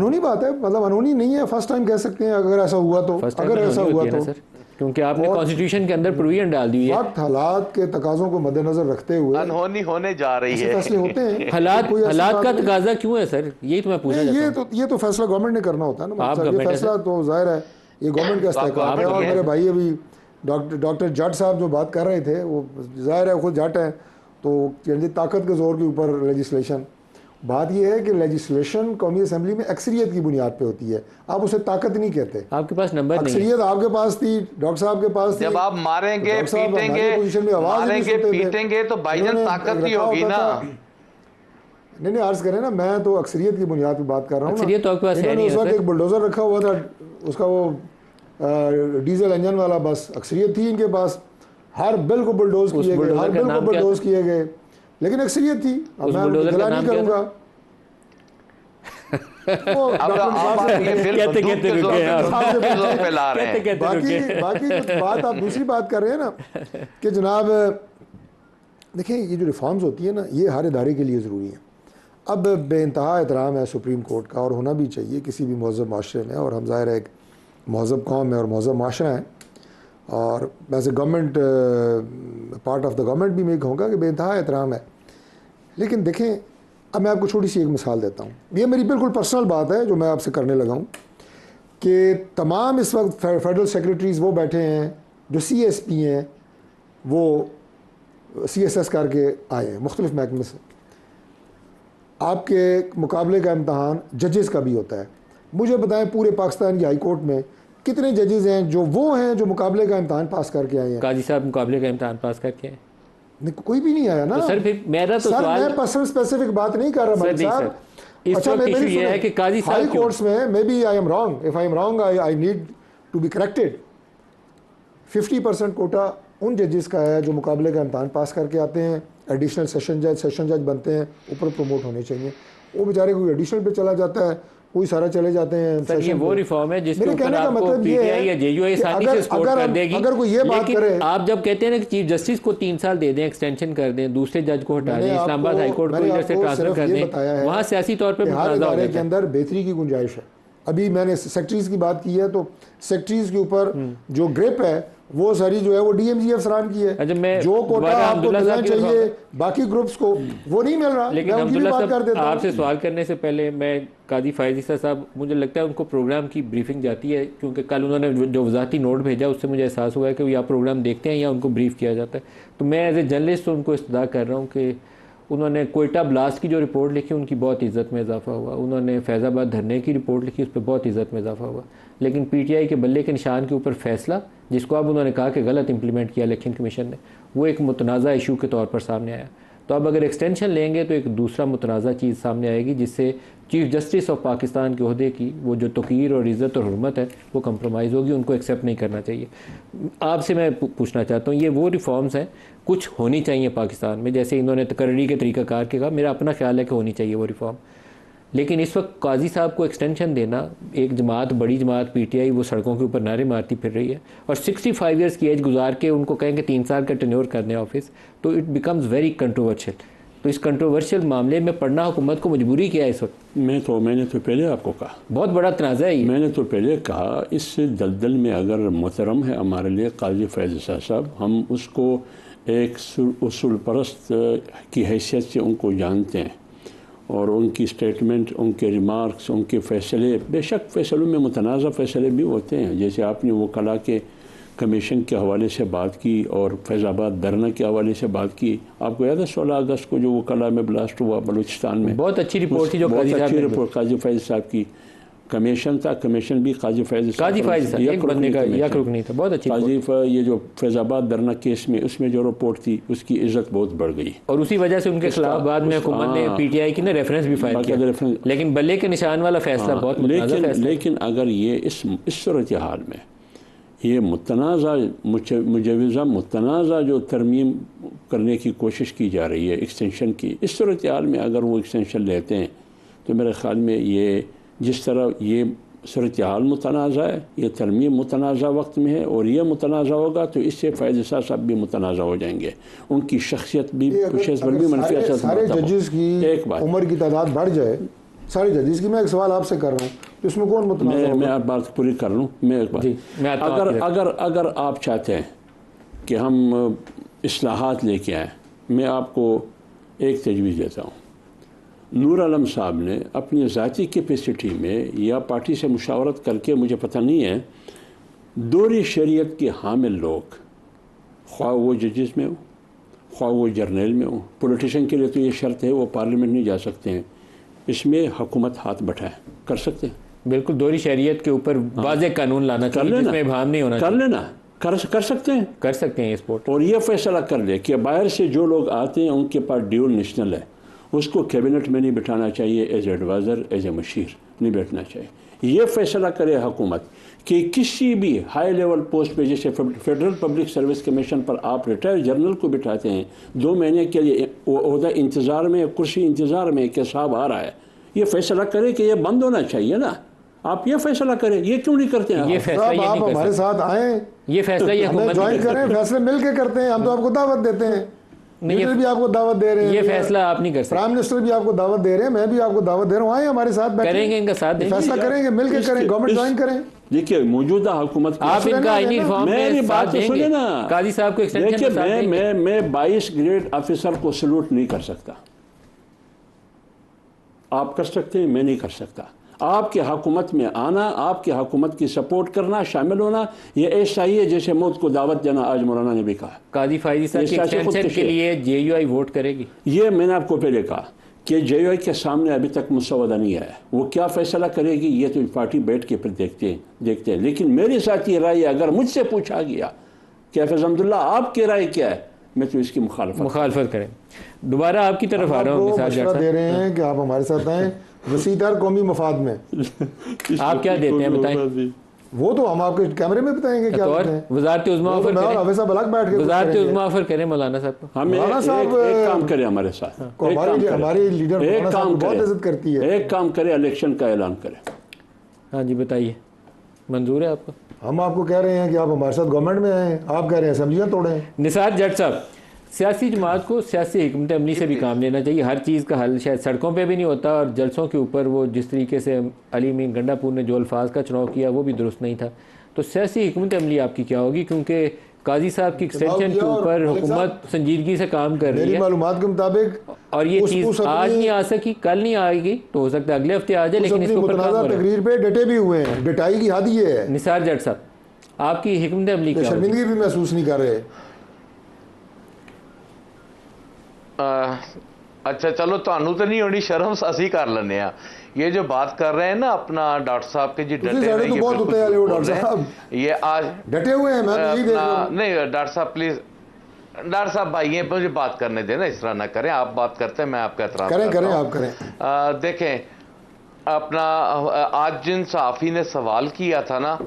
मतलब अनहोनी नहीं है, फर्स्ट टाइम कह सकते हैं अगर ऐसा हुआ तो। अगर ऐसा हुआ तो सर, क्योंकि आपने कॉन्स्टिट्यूशन के अंदर प्रोविजन डाल दी है, वक्त हालात के तकाज़ों को मद्देनजर रखते हुए अनहोनी होने जा रही है, फैसले होते हैं। हालात का तकाजा क्यों है सर, यही तो मैं पूछना चाहता हूं। ये तो फैसला गवर्नमेंट ने करना होता है ना, ये फैसला तो जाहिर है ये गवर्नमेंट का इस्तेकाम है। और मेरे भाई अभी डॉक्टर जट साहब जो बात कर रहे थे, वो जाहिर है खुद जट हैं, तो ताकत के जोर के ऊपर लेजिस्लेशन, बात यह है कि लेजिस्लेशन कौमी असेंबली में अक्सरियत की बुनियाद पे होती है, आप उसे ताकत नहीं कहते। आपके पास नंबर नहीं है, अक्सरियत आपके पास थी, डॉक्टर साहब के पास थी। जब आप मारेंगे पीटेंगे तो भाईजान ताकत की होगी ना। नहीं अर्ज करें ना, मैं तो अक्सरियत की बुनियाद पे बात कर रहा हूँ। अक्सरियत तो आपके पास है नहीं। उस वक्त एक बुलडोजर रखा हुआ था, उसका वो डीजल इंजन वाला, बस अक्सरियत थी इनके पास, हर बिल को बुलडोज किए गए, हर बिल को बुलडोज किए गए, लेकिन अक्सरियत थी। अब मैं गिला नहीं करूंगा। बाकी बात आप दूसरी बात कर रहे हैं ना कि जनाब देखिए ये जो रिफॉर्म्स होती है ना, ये हर इदारे के लिए ज़रूरी है। अब बेइंतहा एहतराम है सुप्रीम कोर्ट का, और होना भी चाहिए किसी भी महज़ब माशरे में, और हम ज़ाहिर है एक महज़ब कौम है और महज़ब माशरा है, और वैसे government part of the government भी मैं कहूँगा कि बेइंतहा एहतराम है। लेकिन देखें, अब मैं आपको छोटी सी एक मिसाल देता हूँ, ये मेरी बिल्कुल पर्सनल बात है जो मैं आपसे करने लगा हूँ, कि तमाम इस वक्त फेडरल सेक्रेटरीज़ वो बैठे हैं जो CSP हैं, वो CSS करके आए हैं मुख्तलिफ महकमे से। आपके मुकाबले का इम्तहान जजेस का भी होता है। मुझे बताएं पूरे पाकिस्तान की हाई कोर्ट में कितने जजेस हैं जो मुकाबले का इम्तहान पास करके आए हैं? काजी साहब मुकाबले का इम्तहान पास करके आए? कोई भी नहीं आया ना। तो सर फिर मेरा तो सवाल, मैं पर्सनल स्पेसिफिक बात नहीं कर रहा भाई साहब। अच्छा इशू ये है कि काजी साहब हाई कोर्ट्स में may be I am wrong, if I am wrong I need to be corrected. 50% quota उन जजेस का है जो मुकाबले का इम्तहान पास करके आते हैं, एडिशनल सेशन जज बनते हैं, ऊपर प्रमोट होने चाहिए। वो बेचारे कोई एडिशनल पे चला जाता है, कोई सारा चले जाते हैं। सर ये वो रिफॉर्म है जिसके ऊपर आपको पीटीआई या जेयूआई आसानी से सपोर्ट कर देगी। अगर कोई ये बात करे, आप जब कहते हैं ना कि चीफ जस्टिस को 3 साल दे दें, एक्सटेंशन कर दें, दूसरे जज को हटा दें, इस्लामाबाद हाई कोर्ट को इधर से ट्रांसफर कर दें, वहाँ सियासी तौर पर मुतनाज़ा हो के अंदर बेहतरी की गुंजाइश है। अभी मैंने सेक्रेटरीज की बात की है, तो सेक्रेटरीज के ऊपर जो ग्रिप है वो सारी जो है वो DMG अफसरान की है। जो कोटा आपको मिलना चाहिए बाकी ग्रुप्स को वो नहीं मिल रहा। लेकिन अब्दुल्ला साहब, आपसे सवाल करने से पहले मैं काजी फायज़ ईसा साहब, मुझे लगता है उनको प्रोग्राम की ब्रीफिंग जाती है, क्योंकि कल उन्होंने जो वज़ाती नोट भेजा उससे मुझे एहसास हुआ है कि वो या प्रोग्राम देखते हैं या उनको ब्रीफ किया जाता है। तो मैं एज ए जर्नलिस्ट तो उनको इस्तदा कर रहा हूँ कि उन्होंने कोयटा ब्लास्ट की जो रिपोर्ट लिखी उनकी बहुत इज़्ज़त में इजाफा हुआ, उन्होंने फैज़ाबाद धरने की रिपोर्ट लिखी उस पर बहुत इज़्ज़त में इजाफा हुआ। लेकिन PTI के बल्ले के निशान के ऊपर फैसला, जिसको अब उन्होंने कहा कि गलत इंप्लीमेंट किया इलेक्शन कमीशन ने, वो एक मुतनाज़ा इशू के तौर पर सामने आया। तो अब अगर एक्सटेंशन लेंगे तो एक दूसरा मुतनाज़ा चीज़ सामने आएगी, जिससे चीफ जस्टिस ऑफ पाकिस्तान के ओहदे की वो जो तौक़ीर और इज़्ज़त और हुर्मत है वो कंप्रोमाइज़ होगी, उनको एक्सेप्ट नहीं करना चाहिए। आपसे मैं पूछना चाहता हूँ, ये वो रिफॉर्म्स हैं कुछ होनी चाहिए पाकिस्तान में, जैसे इन्होंने तकर्री के तरीक़ाकार के कहा, मेरा अपना ख्याल है कि होनी चाहिए वो रिफॉर्म। लेकिन इस वक्त काजी साहब को एक्सटेंशन देना, एक जमात, बड़ी जमात PTI वो सड़कों के ऊपर नारे मारती फिर रही है, और 65 ईयर्स की एज गुजार के उनको कहें कि 3 साल का टेन्योर कर दें ऑफिस, तो इट बिकम्स वेरी कंट्रोवर्शियल। तो इस कंट्रोवर्शियल मामले में पढ़ना हुकूमत को मजबूरी किया है इस वक्त। मैंने तो पहले आपको कहा, बहुत बड़ा तनाज़ा है ये। मैंने तो पहले कहा, इस दलदल में अगर मोहतरम है हमारे लिए काजी फायज़ ईसा साहब, हम उसको एक उसूल परस्त की हैसियत से उनको जानते हैं और उनकी स्टेटमेंट, उनके रिमार्क्स, उनके फ़ैसले, बेशक फ़ैसलों में मुतनाज़ा फ़ैसले भी होते हैं। जैसे आपने वकला के कमीशन के हवाले से बात की और फैज़ाबाद धरना के हवाले से बात की। आपको याद है 16 अगस्त को जो वकला में ब्लास्ट हुआ बलूचिस्तान में, बहुत अच्छी रिपोर्ट थी जो बहुत अच्छी रिपोर्ट काजी फैज़ साहब की। कमीशन था, कमीशन भी काजी फैज़ साहब, एक बंदे का यक रुक नहीं था, बहुत अच्छी काजी ये जो फैज़ाबाद धरना केस में उसमें जो रिपोर्ट थी उसकी इज्जत बहुत बढ़ गई और उसी वजह से उनके खिलाफ बाद में हुकूमत ने पीटीआई की ना रेफरेंस भी फाइल किया, लेकिन बल्ले के निशान वाला फैसला बहुत मुतनाज़ा फैसला। लेकिन अगर ये इस सूरत हाल में ये मुतनाज़ा मुजवज़ा मुतनाज़ा जो तरमीम करने की कोशिश की जा रही है एक्सटेंशन की, इस सूरत हाल में अगर वो एक्सटेंशन लेते हैं तो मेरे ख़्याल में ये जिस तरह ये सूरत हाल मुतनाज़ा है, ये तरमीम मुतनाज़ा वक्त में है और ये मुतनाज़ा होगा तो इससे फ़ैज़ साहब भी मुतनाज़ा हो जाएंगे, उनकी शख्सियत भी मनफी असर। सारे जजेस की उम्र की तादाद बढ़ जाए, सारे जजेस की, मैं एक सवाल आपसे कर रहा हूँ, तो इसमें कौन मुतनाज़ा होगा? मैं आप बात पूरी कर लूँ। मैं एक बात, अगर आप चाहते हैं कि हम इस्लाहात लेके आएँ, मैं आपको एक तजवीज़ देता हूँ। नूर आलम साहब ने अपनी ज़ाती कैपेसिटी में या पार्टी से मुशावरत करके, मुझे पता नहीं है, दोहरी शरीयत के हामिल लोग, ख्वाह वो जजेस में हो, ख्वाह वो जर्नल में हो, पॉलिटिशियन के लिए तो ये शर्त है वो पार्लियामेंट नहीं जा सकते हैं, इसमें हुकूमत हाथ बैठाए कर सकते हैं। बिल्कुल, दोहरी शरीयत के ऊपर वाज़े कानून लाना चाहिए जिसमें इब्हाम नहीं होना, कर लेना, कर सकते हैं ये स्पोर्ट। और ये फैसला कर ले कि बाहर से जो लोग आते हैं उनके पास ड्यूल नेशनल है, उसको कैबिनेट में नहीं बिठाना चाहिए, एज एडवाइज़र, एज ए मशीर नहीं बैठना चाहिए। ये फैसला करे हुकूमत कि किसी भी हाई लेवल पोस्ट पे, जैसे फेडरल पब्लिक सर्विस कमीशन पर आप रिटायर्ड जनरल को बिठाते हैं 2 महीने के लिए, ओहदा इंतज़ार में, कुर्सी इंतज़ार में कि साहब आ रहा है, ये फैसला करे कि ये बंद होना चाहिए ना। आप ये फैसला करें, ये क्यों नहीं करते हैं? ये फैसला ये आप हमारे साथ आए, ये फैसला ये ज्वाइन करें, फैसले मिल के करते हैं। हम तो आपको दावत देते हैं, लीडर भी आपको दावत दे रहे हैं, ये फैसला आप नहीं कर सकते, प्राइम मिनिस्टर भी आपको दावत दे रहे हैं, मैं भी आपको दावत दे रहा हूँ, आए हमारे साथ करेंगे, इनका साथ देंगे, फैसला करेंगे, मिल के करें, गवर्नमेंट ज्वाइन करें। देखिए मौजूदा हुकूमत आप इनका आईनी रिफॉर्म में साथ देंगे ना, काजी साहब को एक्सटेंशन मैं 22 ग्रेड ऑफिसर को सलूट नहीं कर सकता, आप कर सकते हैं, मैं नहीं कर सकता। आपके हुकूमत में आना, आपके हुकूमत की सपोर्ट करना, शामिल होना, ये ऐसा ही है जैसे मौत को दावत देना। आज मौलाना ने भी कहा काजी फैज़ी साहब की एक्सटेंशन के लिए जेयूआई वोट करेगी। ये मैंने आपको पहले कहा कि जेयूआई के सामने अभी तक मुसवदा नहीं आया, वो क्या फैसला करेगी ये तो पार्टी बैठ के फिर देखते हैं। लेकिन मेरे साथ ये राय, अगर मुझसे पूछा गया कि हफ़ीज़ अब्दुल्ला आपकी राय क्या है, मैं तो इसकी मुखालफत करें। दोबारा आपकी तरफ आ रहा हूँ, मशवरा दे रहे हैं कि आप हमारे साथ आएँ वसीदार कौमी मफाद में। आप क्या देते हैं बताएं? वो तो हम आपके कैमरे में बताएंगे क्या देते हैं। वज़ारत उज़्मा ऑफर करें, वज़ारत उज़्मा ऑफर करें मौलाना साहब को। हम एक काम करें हमारे साथ, हमारी लीडर एक काम बहुत इज्जत करती है, एक काम करें, इलेक्शन का ऐलान करें। हाँ जी बताइए, मंजूर है आपको? हम आपको कह रहे हैं कि आप हमारे साथ गवर्नमेंट में आए, आप कह रहे हैं असेंबलियाँ तोड़ें। निसार जट साहब, सियासी जमात को सियासी हिकमत अमली से भी काम लेना चाहिए। हर चीज़ का हल शायद सड़कों पे भी नहीं होता, और जलसों के ऊपर वो जिस तरीके से अली अमीन गंडापुर ने जो अल्फाज का चुनाव किया वो भी दुरुस्त नहीं था। तो सियासी हिकमत अमली आपकी क्या होगी? क्योंकि काजी साहब की एक्सटेंशन के ऊपर हुकूमत संजीदगी से काम कर रही है मालूमात के मुताबिक, और ये चीज़ आज नहीं आ सकी, कल नहीं आएगी, तो हो सकता है अगले हफ्ते आ जाए, लेकिन इसके ऊपर तकरीर पे डटे भी हुए हैं। डटाई की हद ये है। निसार जट साहब, आपकी हिकमत अमली क्या? शर्मिंदगी भी महसूस नहीं कर रहे। अच्छा चलो, तानू तो नहीं होनी शर्म, असी कर लेने आ। ये जो बात कर रहे हैं ना अपना डॉक्टर साहब के जी, डटे हुए तो बहुत होते हैं डॉक्टर साहब, ये आज डटे हुए हैं। मैं तो यही देख रहा हूं। नहीं डॉक्टर साहब प्लीज, डॉक्टर साहब भाई ये मुझे बात करने देना, इस तरह ना करें। आप बात करते हैं, मैं आपका एतराज़ करें आप करें। देखें अपना, आज जिन सहाफ़ी ने सवाल किया था ना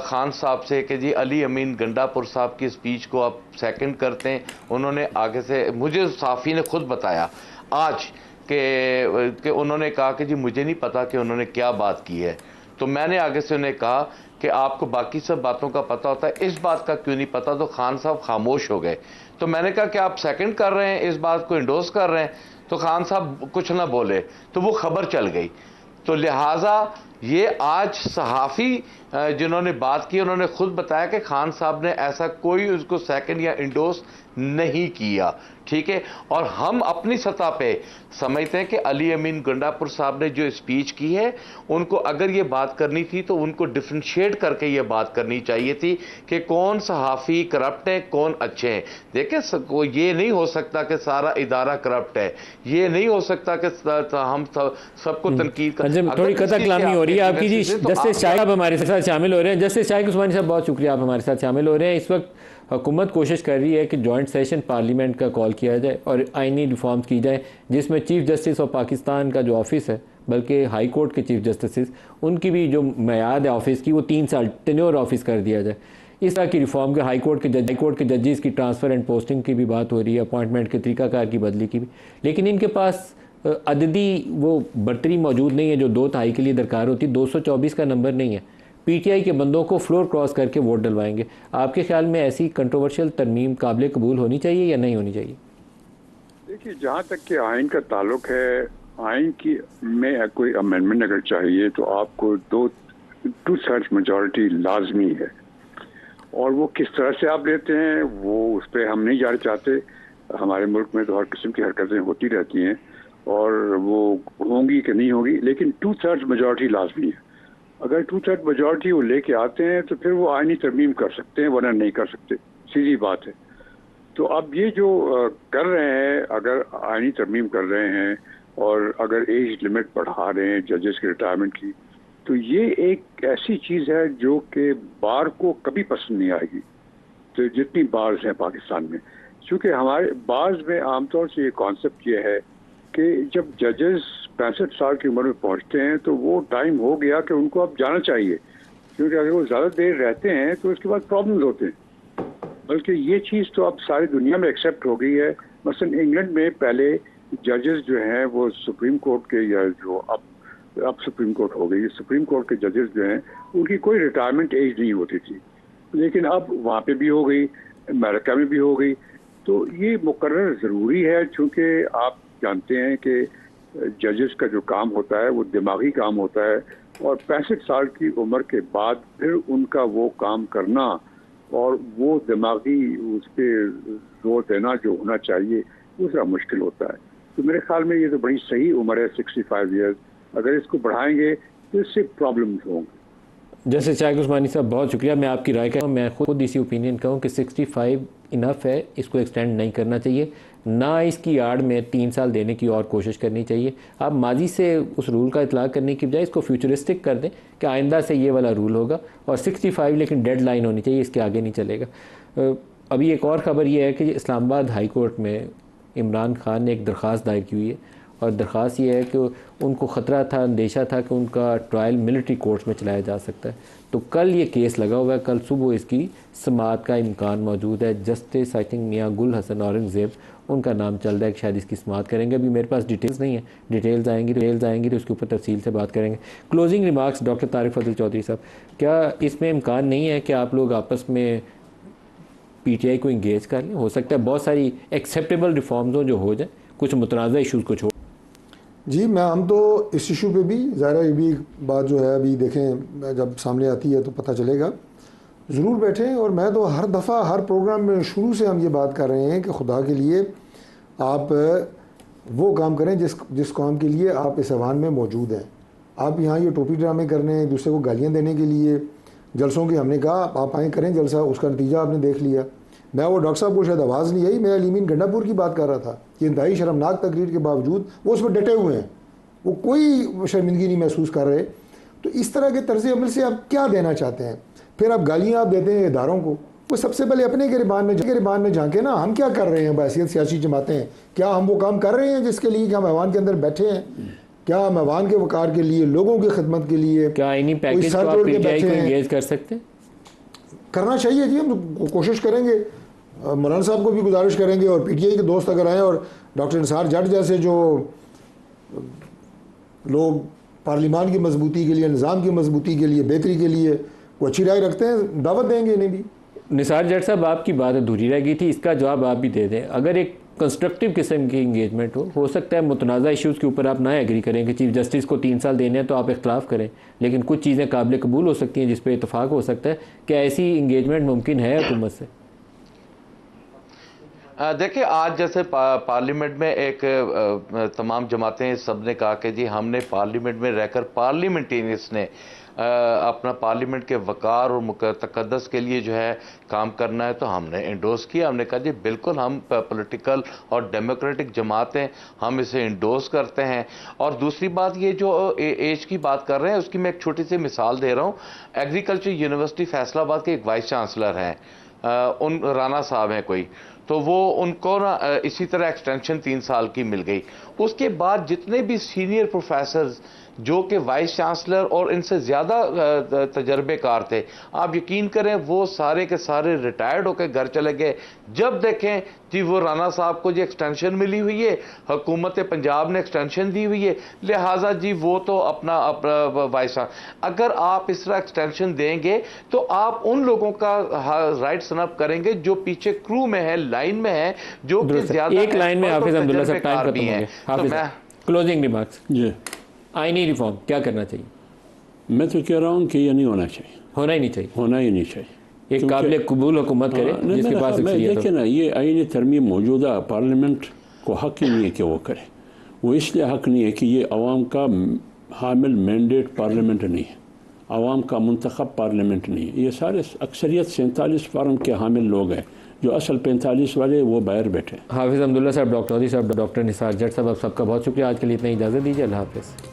खान साहब से कि जी अली अमीन गंडापुर साहब की स्पीच को आप सेकंड करते हैं, उन्होंने आगे से मुझे सहाफ़ी ने खुद बताया आज कि उन्होंने कहा कि जी मुझे नहीं पता कि उन्होंने क्या बात की है। तो मैंने आगे से उन्हें कहा कि आपको बाकी सब बातों का पता होता है, इस बात का क्यों नहीं पता? तो खान साहब खामोश हो गए। तो मैंने कहा कि आप सेकंड कर रहे हैं, इस बात को इंडोर्स कर रहे हैं। तो खान साहब कुछ ना बोले, तो वो खबर चल गई। तो लिहाजा ये आज सहाफ़ी जिन्होंने बात की उन्होंने खुद बताया कि खान साहब ने ऐसा कोई उसको सेकंड या इंडोर्स नहीं किया, ठीक है। और हम अपनी सतह पे समझते हैं कि अली अमीन गंडापुर साहब ने जो स्पीच की है, उनको अगर ये बात करनी थी तो उनको डिफ्रेंशिएट करके ये बात करनी चाहिए थी कि कौन सहाफ़ी करप्ट है, कौन अच्छे हैं। देखें, ये नहीं हो सकता कि सारा इदारा करप्ट है, ये नहीं हो सकता कि हम सबको तनकीद कर। थोड़ी कतलामी हो रही है आपकी जी। जस्टिस शाह साहब हमारे साथ शामिल हो रहे हैं। जस्टिस शाह उस्मानी साहब, बहुत शुक्रिया, आप हमारे साथ शामिल हो रहे हैं। इस वक्त हुकूमत कोशिश कर रही है कि जॉइंट सेशन पार्लियामेंट का कॉल किया जाए और आइनी रिफॉर्म्स की जाए, जिसमें चीफ जस्टिस ऑफ पाकिस्तान का जो ऑफिस है, बल्कि हाई कोर्ट के चीफ जस्टिस, उनकी भी जो मियाद है ऑफिस की, वो 3 साल टेन्योर ऑफिस कर दिया जाए। इस तरह की रिफॉर्म के हाई कोर्ट के जजेस की ट्रांसफ़र एंड पोस्टिंग की भी बात हो रही है, अपॉइंटमेंट के तरीकाकार की बदली की भी। लेकिन इनके पास अददी वो बर्तरी मौजूद नहीं है जो 2/3 के लिए दरकार होती। 224 का नंबर नहीं है। पीटीआई के बंदों को फ्लोर क्रॉस करके वोट डलवाएंगे। आपके ख्याल में ऐसी कंट्रोवर्शियल तरमीम काबिल कबूल होनी चाहिए या नहीं होनी चाहिए? देखिए, जहाँ तक कि आइन का ताल्लुक है, आइन की में कोई अमेंडमेंट अगर चाहिए तो आपको 2/3 मेजॉरिटी लाजमी है, और वो किस तरह से आप लेते हैं वो उस पर हम नहीं जाना चाहते। हमारे मुल्क में तो हर किस्म की हरकतें होती रहती हैं और वो होंगी कि नहीं होगी, लेकिन 2/3 मेजॉरिटी लाजमी है। अगर 2/3 मेजॉरिटी वो लेके आते हैं तो फिर वो आइनी तरमीम कर सकते हैं, वरना नहीं कर सकते, सीधी बात है। तो अब ये जो कर रहे हैं, अगर आइनी तरमीम कर रहे हैं और अगर एज लिमिट बढ़ा रहे हैं जजेस के रिटायरमेंट की, तो ये एक ऐसी चीज़ है जो कि बार को कभी पसंद नहीं आएगी। तो जितनी बार्स हैं पाकिस्तान में, क्योंकि हमारे बार्स में आमतौर से ये कॉन्सेप्ट ये है कि जब जजेस 65 साल की उम्र में पहुंचते हैं तो वो टाइम हो गया कि उनको अब जाना चाहिए, क्योंकि अगर वो ज़्यादा देर रहते हैं तो उसके बाद प्रॉब्लम्स होते हैं। बल्कि ये चीज़ तो अब सारी दुनिया में एक्सेप्ट हो गई है। मसलन इंग्लैंड में पहले जजेस जो हैं वो सुप्रीम कोर्ट के, या जो अब सुप्रीम कोर्ट हो गई, सुप्रीम कोर्ट के जजेस जो हैं उनकी कोई रिटायरमेंट एज नहीं होती थी, लेकिन अब वहाँ पे भी हो गई, अमेरिका में भी हो गई। तो ये मुकर्रर ज़रूरी है, चूँकि आप जानते हैं कि जजेस का जो काम होता है वो दिमागी काम होता है, और 65 साल की उम्र के बाद फिर उनका वो काम करना और वो दिमागी उस पर जोर देना जो होना चाहिए वो ज़रा मुश्किल होता है। तो मेरे ख्याल में ये तो बड़ी सही उम्र है 65 ईयर्स। अगर इसको बढ़ाएंगे तो इससे प्रॉब्लम्स होंगे। जैसे शाह उस्मानी साहब, बहुत शुक्रिया। मैं आपकी राय का मैं खुद इसी ओपिनियन का हूँ कि 65 इनफ है, इसको एक्सटेंड नहीं करना चाहिए, ना इसकी आड़ में 3 साल देने की और कोशिश करनी चाहिए। आप माजी से उस रूल का इतलाक़ करने की बजाय इसको फ्यूचरिस्टिक कर दें कि आइंदा से ये वाला रूल होगा, और 65 लेकिन डेड लाइन होनी चाहिए, इसके आगे नहीं चलेगा। अभी एक और ख़बर ये है कि इस्लामाबाद हाई कोर्ट में इमरान खान ने एक दरख्वास्त दायर की हुई है, और दरख्वास्त ये है कि उनको ख़तरा था, अंदेशा था कि उनका ट्रायल मिलिट्री कोर्ट्स में चलाया जा सकता है। तो कल ये केस लगा हुआ है, कल सुबह इसकी समाअत का इम्कान मौजूद है। जस्टिस आई थिंक मियाँ गुल हसन औरंगज़ेब उनका नाम चल रहा है कि शायद इसकी समाअत करेंगे। अभी मेरे पास डिटेल्स नहीं है, डिटेल्स आएंगी तो उसके ऊपर तफसील से बात करेंगे। क्लोजिंग रिमार्क्स डॉक्टर तारिक फजल चौधरी साहब, क्या इसमें इम्कान नहीं है कि आप लोग आपस में पीटीआई को इंगेज कर लें? हो सकता है बहुत सारी एक्सेप्टेबल रिफॉर्म्स हो जो हो जाए, कुछ मुतनाज़ा इशूज़ को छोड़। जी, हम तो इस इशू पे भी ज़ाहिर ये भी बात जो है अभी देखें जब सामने आती है तो पता चलेगा, ज़रूर बैठें। और मैं तो हर दफ़ा हर प्रोग्राम में शुरू से हम ये बात कर रहे हैं कि खुदा के लिए आप वो काम करें जिस काम के लिए आप इस ऐवान में मौजूद हैं। आप यहाँ ये टोपी ड्रामे करने हैं, दूसरे को गालियाँ देने के लिए, जलसों की हमने कहा आप आएँ करें जलसा, उसका नतीजा आपने देख लिया। मैं वो डॉक्टर साहब को शायद आवाज़ नहीं आई, मैं अली अमीन गंडापुर की बात कर रहा था कि इंतहाई शर्मनाक तकरीर के बावजूद वो उस पर डटे हुए हैं, वो कोई शर्मिंदगी नहीं महसूस कर रहे। तो इस तरह के तर्ज़ अमल से आप क्या देना चाहते हैं? फिर आप गालियाँ आप देते हैं इदारों को। वो सबसे पहले अपने गिरबान में झांके ना, हम क्या कर रहे हैं बहैसियत सियासी जमातें? क्या हम वो काम कर रहे हैं जिसके लिए कि हम ऐवान के अंदर बैठे हैं? क्या हम ऐवान के वक़ार के लिए, लोगों की खिदमत के लिए क्या आईनी पैकेज को आप पीटीआई को एंगेज कर सकते हैं? करना चाहिए जी, हम कोशिश करेंगे। मौलाना साहब को भी गुजारिश करेंगे, और पीटीआई के दोस्त अगर आएँ, और डॉक्टर निसार जट जैसे जो लोग पार्लियामान की मजबूती के लिए, निज़ाम की मजबूती के लिए, बेहतरी के लिए वो अच्छी राय रखते हैं, दावत देंगे इन्हें भी। निसार जट साहब, आपकी बात अधूरी रह गई थी, इसका जवाब आप भी दे दें। अगर एक कंस्ट्रक्टिव किस्म की इंगेजमेंट हो सकता है मुतनाज़ा इश्यूज़ के ऊपर आप ना एग्री करें कि चीफ जस्टिस को 3 साल देने हैं तो आप इख्तलाफ करें, लेकिन कुछ चीज़ें काबिल कबूल हो सकती हैं जिस पर इतफाक़ हो सकता है। क्या ऐसी इंगेजमेंट मुमकिन है हुकूमत से? देखिए, आज जैसे पार्लियामेंट में एक तमाम जमातें सब ने कहा कि जी हमने पार्लियामेंट में रहकर पार्लियामेंटेरियंस ने अपना पार्लियामेंट के वक़ार और तक़द्दुस के लिए जो है काम करना है, तो हमने इंडोर्स किया। हमने कहा जी बिल्कुल हम पॉलिटिकल और डेमोक्रेटिक जमातें हम इसे इंडोर्स करते हैं। और दूसरी बात ये जो एज की बात कर रहे हैं उसकी मैं एक छोटी सी मिसाल दे रहा हूँ। एग्रीकल्चर यूनिवर्सिटी फैसलाबाद के एक वाइस चांसलर हैं, उन राना साहब हैं कोई, तो वो उनको ना इसी तरह एक्सटेंशन 3 साल की मिल गई। उसके बाद जितने भी सीनियर प्रोफेसर जो कि वाइस चांसलर और इनसे ज़्यादा तजर्बेकार थे, आप यकीन करें वो सारे के सारे रिटायर्ड होकर घर चले गए। जब देखें जी वो राना साहब को जी एक्सटेंशन मिली हुई है, हुकूमत पंजाब ने एक्सटेंशन दी हुई है, लिहाजा जी वो तो अपना वाइस, अगर आप इस तरह एक्सटेंशन देंगे तो आप उन लोगों का राइट सनअप करेंगे जो पीछे क्रू में है, लाइन में है, जो कि ज़्यादा एक लाइन में हाफिज अब्दुल्ला साहब टाइम खत्म हो गया। हाफिज क्लोजिंग रिमार्क्स। जी, आईनी रिफॉर्म क्या करना चाहिए? मैं तो कह रहा हूँ कि ये नहीं होना चाहिए, होना ही नहीं चाहिए, होना ही नहीं चाहिए। एक काबिल कबूल हुकूमत करे जिसके पास देखिए ना, ये आईनी तरमीम मौजूदा पार्लियामेंट को हक ही नहीं है कि वो करे। वो इसलिए हक नहीं है कि ये अवाम का हामिल मैंडेट पार्लियामेंट नहीं है, अवाम का मुंतखब पार्लियामेंट नहीं है। ये सारे अक्सरियत 47 फार्म के हामिल लोग हैं, जो असल 45 वाले वो बाहर बैठे। हाफिज़ अब्दुल्ला साहब, डॉक्टर साहब, डॉक्टर निसार जट साहब, आप सबका बहुत शुक्रिया। आज के लिए इतना इजाज़त दीजिए। अल्लाह हाफ़िज़।